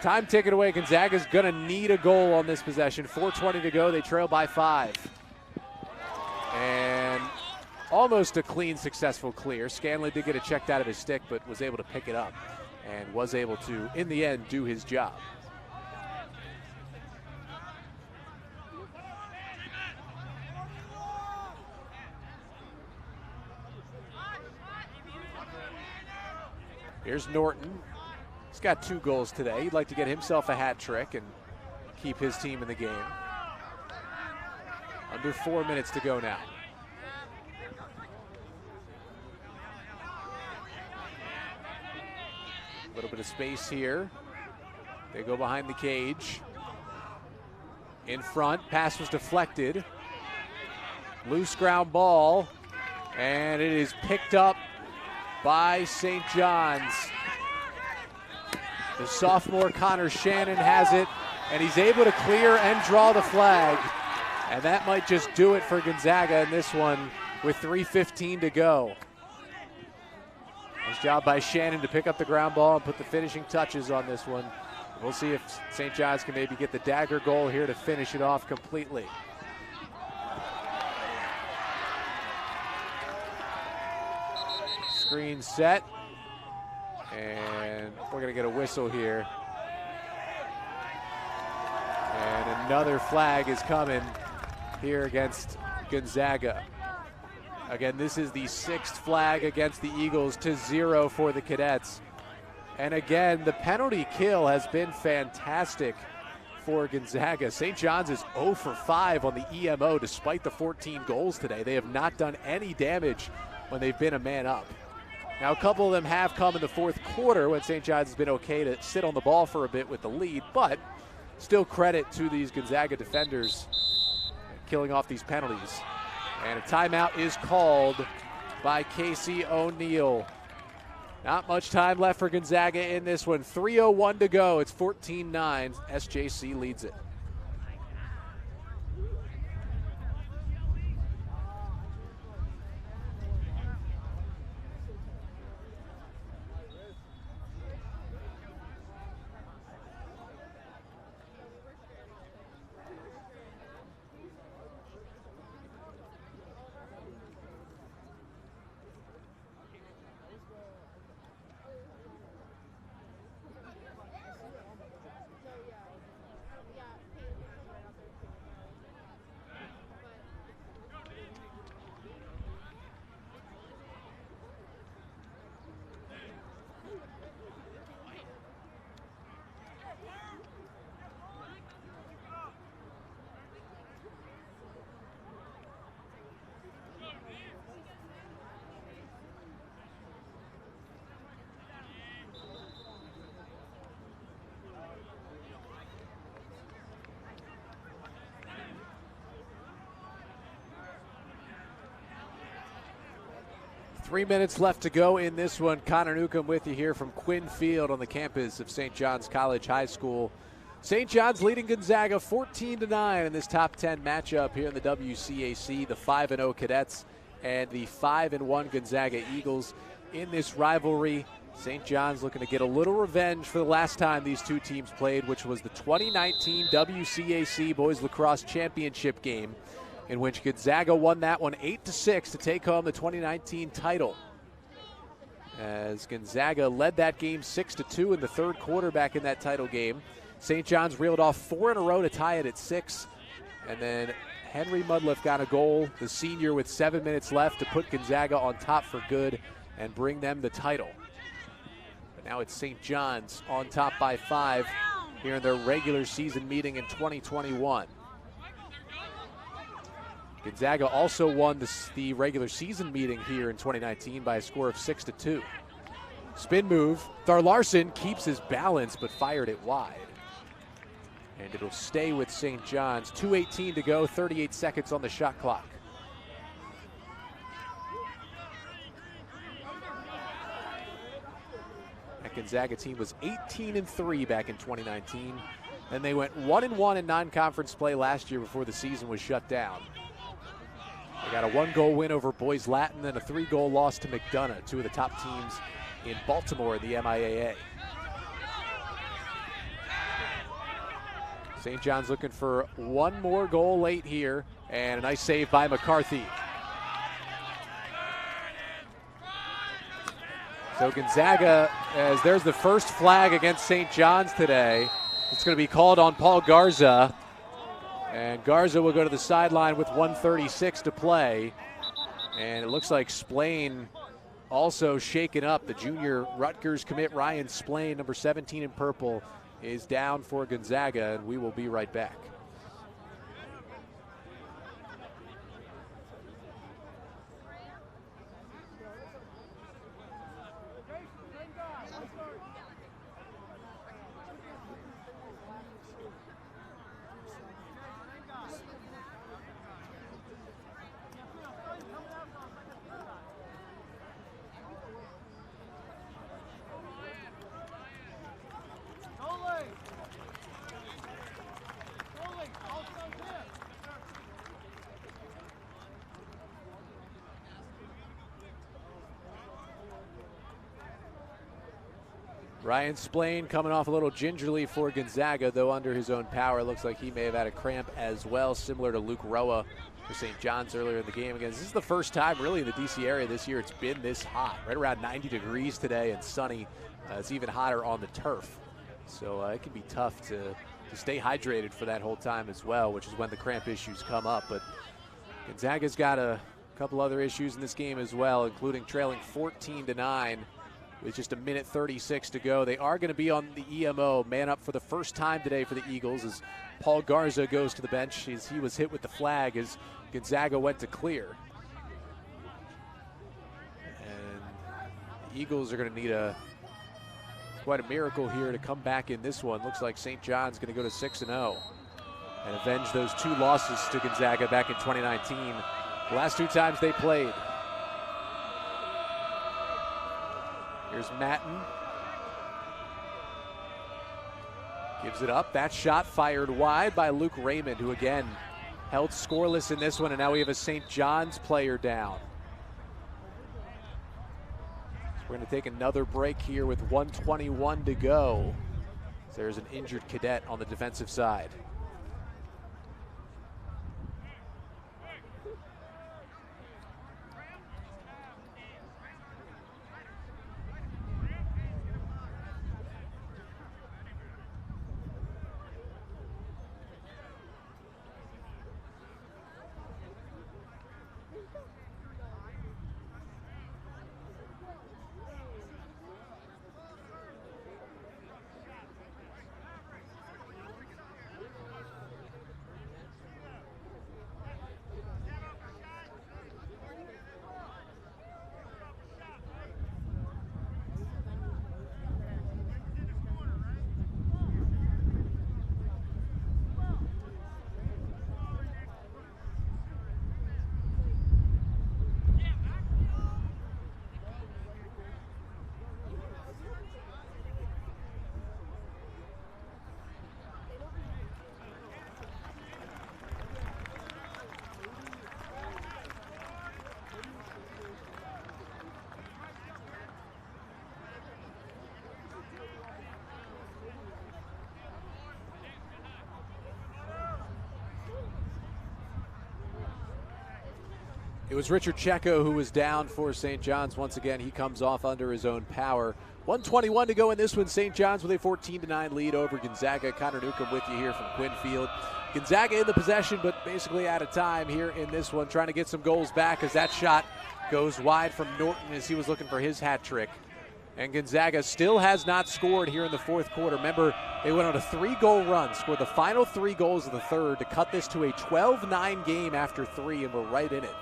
time ticking away. Gonzaga's going to need a goal on this possession. 4:20 to go. They trail by 5. And almost a clean, successful clear. Scanlon did get it checked out of his stick, but was able to pick it up and was able to, in the end, do his job. Here's Norton. He's got 2 goals today. He'd like to get himself a hat trick and keep his team in the game. Under 4 minutes to go now. A little bit of space here. They go behind the cage. In front, pass was deflected. Loose ground ball, and it is picked up by St. John's. The sophomore Connor Shannon has it, and he's able to clear and draw the flag. And that might just do it for Gonzaga in this one with 3:15 to go. Nice job by Shannon to pick up the ground ball and put the finishing touches on this one. We'll see if St. John's can maybe get the dagger goal here to finish it off completely. Screen set, and we're gonna get a whistle here. And another flag is coming here against Gonzaga. Again, this is the 6th flag against the Eagles to 0 for the Cadets. And again, the penalty kill has been fantastic for Gonzaga. St. John's is 0 for 5 on the EMO despite the 14 goals today. They have not done any damage when they've been a man up. Now, a couple of them have come in the 4th quarter when St. John's has been okay to sit on the ball for a bit with the lead, but still credit to these Gonzaga defenders killing off these penalties. And a timeout is called by Casey O'Neill. Not much time left for Gonzaga in this one. 3:01 to go. It's 14-9. SJC leads it. 3 minutes left to go in this one. Connor Newcomb with you here from Quinn Field on the campus of St. John's College High School. St. John's leading Gonzaga 14-9 in this top 10 matchup here in the WCAC. The 5-0 Cadets and the 5-1 Gonzaga Eagles in this rivalry. St. John's looking to get a little revenge for the last time these two teams played, which was the 2019 WCAC Boys Lacrosse Championship game, in which Gonzaga won that one 8-6 to take home the 2019 title. As Gonzaga led that game 6-2 in the third quarter back in that title game. St. John's reeled off 4 in a row to tie it at 6. And then Henry Mudliff got a goal, the senior, with 7 minutes left to put Gonzaga on top for good and bring them the title. But now it's St. John's on top by 5 here in their regular season meeting in 2021. Gonzaga also won the regular season meeting here in 2019 by a score of 6-2. Spin move. Tharlarson keeps his balance but fired it wide. And it'll stay with St. John's. 2:18 to go, 38 seconds on the shot clock. That Gonzaga team was 18-3 back in 2019. Then they went 1-1 in non-conference play last year before the season was shut down. They got a 1-goal win over Boys Latin and a 3-goal loss to McDonough, two of the top teams in Baltimore in the MIAA. St. John's looking for one more goal late here, and a nice save by McCarthy. So Gonzaga, as there's the first flag against St. John's today. It's going to be called on Paul Garza. And Garza will go to the sideline with 1:36 to play. And it looks like Splain also shaken up. The junior Rutgers commit Ryan Splain, number 17 in purple, is down for Gonzaga, and we will be right back. Ryan Splain coming off a little gingerly for Gonzaga, though under his own power. Looks like he may have had a cramp as well, similar to Luke Roa for St. John's earlier in the game. Again, this is the first time really in the DC area this year it's been this hot. Right around 90 degrees today and sunny. It's even hotter on the turf. So it can be tough to stay hydrated for that whole time as well, which is when the cramp issues come up. But Gonzaga's got a couple other issues in this game as well, including trailing 14-9. With just 1:36 to go. They are going to be on the EMO. Man up for the first time today for the Eagles as Paul Garza goes to the bench as he was hit with the flag as Gonzaga went to clear. And the Eagles are going to need quite a miracle here to come back in this one. Looks like St. John's going to go to 6-0 and avenge those 2 losses to Gonzaga back in 2019. The last 2 times they played. Here's Matten. Gives it up. That shot fired wide by Luke Raymond, who again held scoreless in this one, and now we have a St. John's player down. So we're going to take another break here with 1:21 to go. So there's an injured cadet on the defensive side. It was Richard Checo who was down for St. John's. Once again, he comes off under his own power. 1:21 to go in this one. St. John's with a 14-9 lead over Gonzaga. Connor Newcomb with you here from Quinn Field. Gonzaga in the possession, but basically out of time here in this one, trying to get some goals back as that shot goes wide from Norton as he was looking for his hat trick. And Gonzaga still has not scored here in the fourth quarter. Remember, they went on a 3-goal run, scored the final 3 goals of the third to cut this to a 12-9 game after 3, and we're right in it.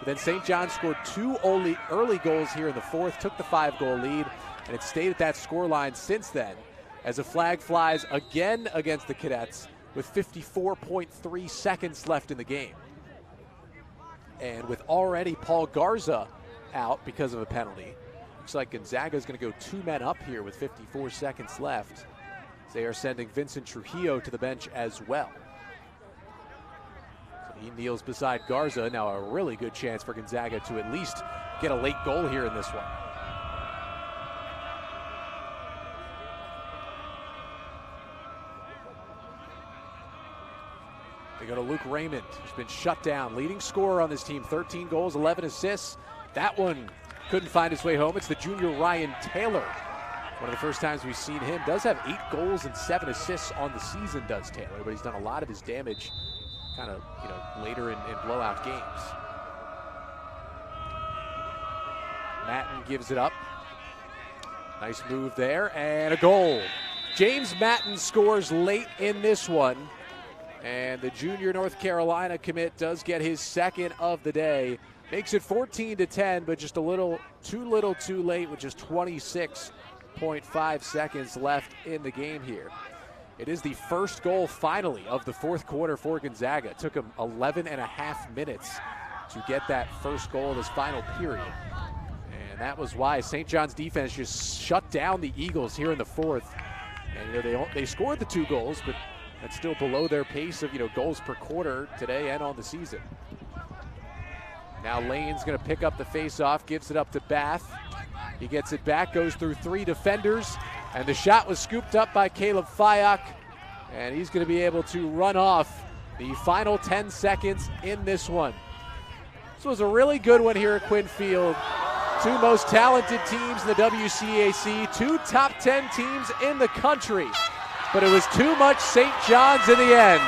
But then St. John scored 2 early goals here in the fourth, took the 5-goal lead, and it stayed at that scoreline since then as a flag flies again against the Cadets with 54.3 seconds left in the game. And with already Paul Garza out because of a penalty, looks like Gonzaga is going to go 2 men up here with 54 seconds left. They are sending Vincent Trujillo to the bench as well. He kneels beside Garza. Now a really good chance for Gonzaga to at least get a late goal here in this one. They go to Luke Raymond, who's been shut down. Leading scorer on this team, 13 goals, 11 assists. That one couldn't find his way home. It's the junior Ryan Taylor. One of the first times we've seen him. Does have 8 goals and 7 assists on the season, does Taylor, but he's done a lot of his damage kind of, later in blowout games. Matten gives it up. Nice move there, and a goal. James Matten scores late in this one, and the junior North Carolina commit does get his second of the day. Makes it 14-10, but just a little too late with just 26.5 seconds left in the game here. It is the first goal, finally, of the fourth quarter for Gonzaga. It took him 11 and a half minutes to get that first goal of this final period. And that was why St. John's defense just shut down the Eagles here in the fourth. And they scored the 2 goals, but that's still below their pace of goals per quarter today and on the season. Now Lane's going to pick up the face-off, gives it up to Bath. He gets it back, goes through 3 defenders. And the shot was scooped up by Caleb Fyock, and he's going to be able to run off the final 10 seconds in this one. This was a really good one here at Quinn Field. 2 most talented teams in the WCAC, 2 top 10 teams in the country. But it was too much St. John's in the end.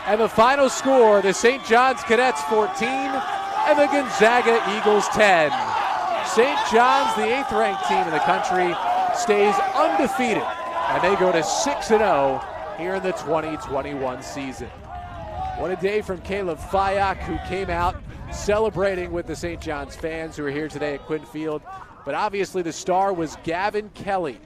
And the final score, the St. John's Cadets 14 and the Gonzaga Eagles 10. St. John's, the 8th-ranked team in the country, stays undefeated, and they go to 6-0 here in the 2021 season. What a day from Caleb Fyock, who came out celebrating with the St. John's fans who are here today at Quinn Field. But obviously the star was Gavin Kelly,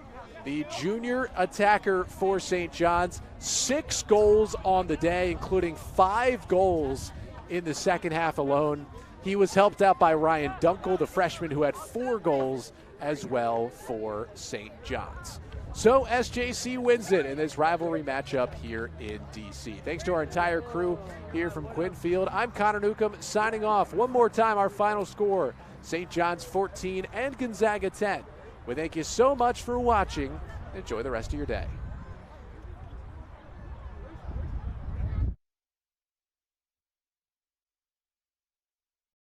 the junior attacker for St. John's. 6 goals on the day, including 5 goals in the second half alone. He was helped out by Ryan Dunkel, the freshman, who had 4 goals as well for St. John's. So SJC wins it in this rivalry matchup here in DC. Thanks to our entire crew here from Quinn Field. I'm Connor Newcomb signing off. One more time, our final score, St. John's 14 and Gonzaga 10. We thank you so much for watching. Enjoy the rest of your day.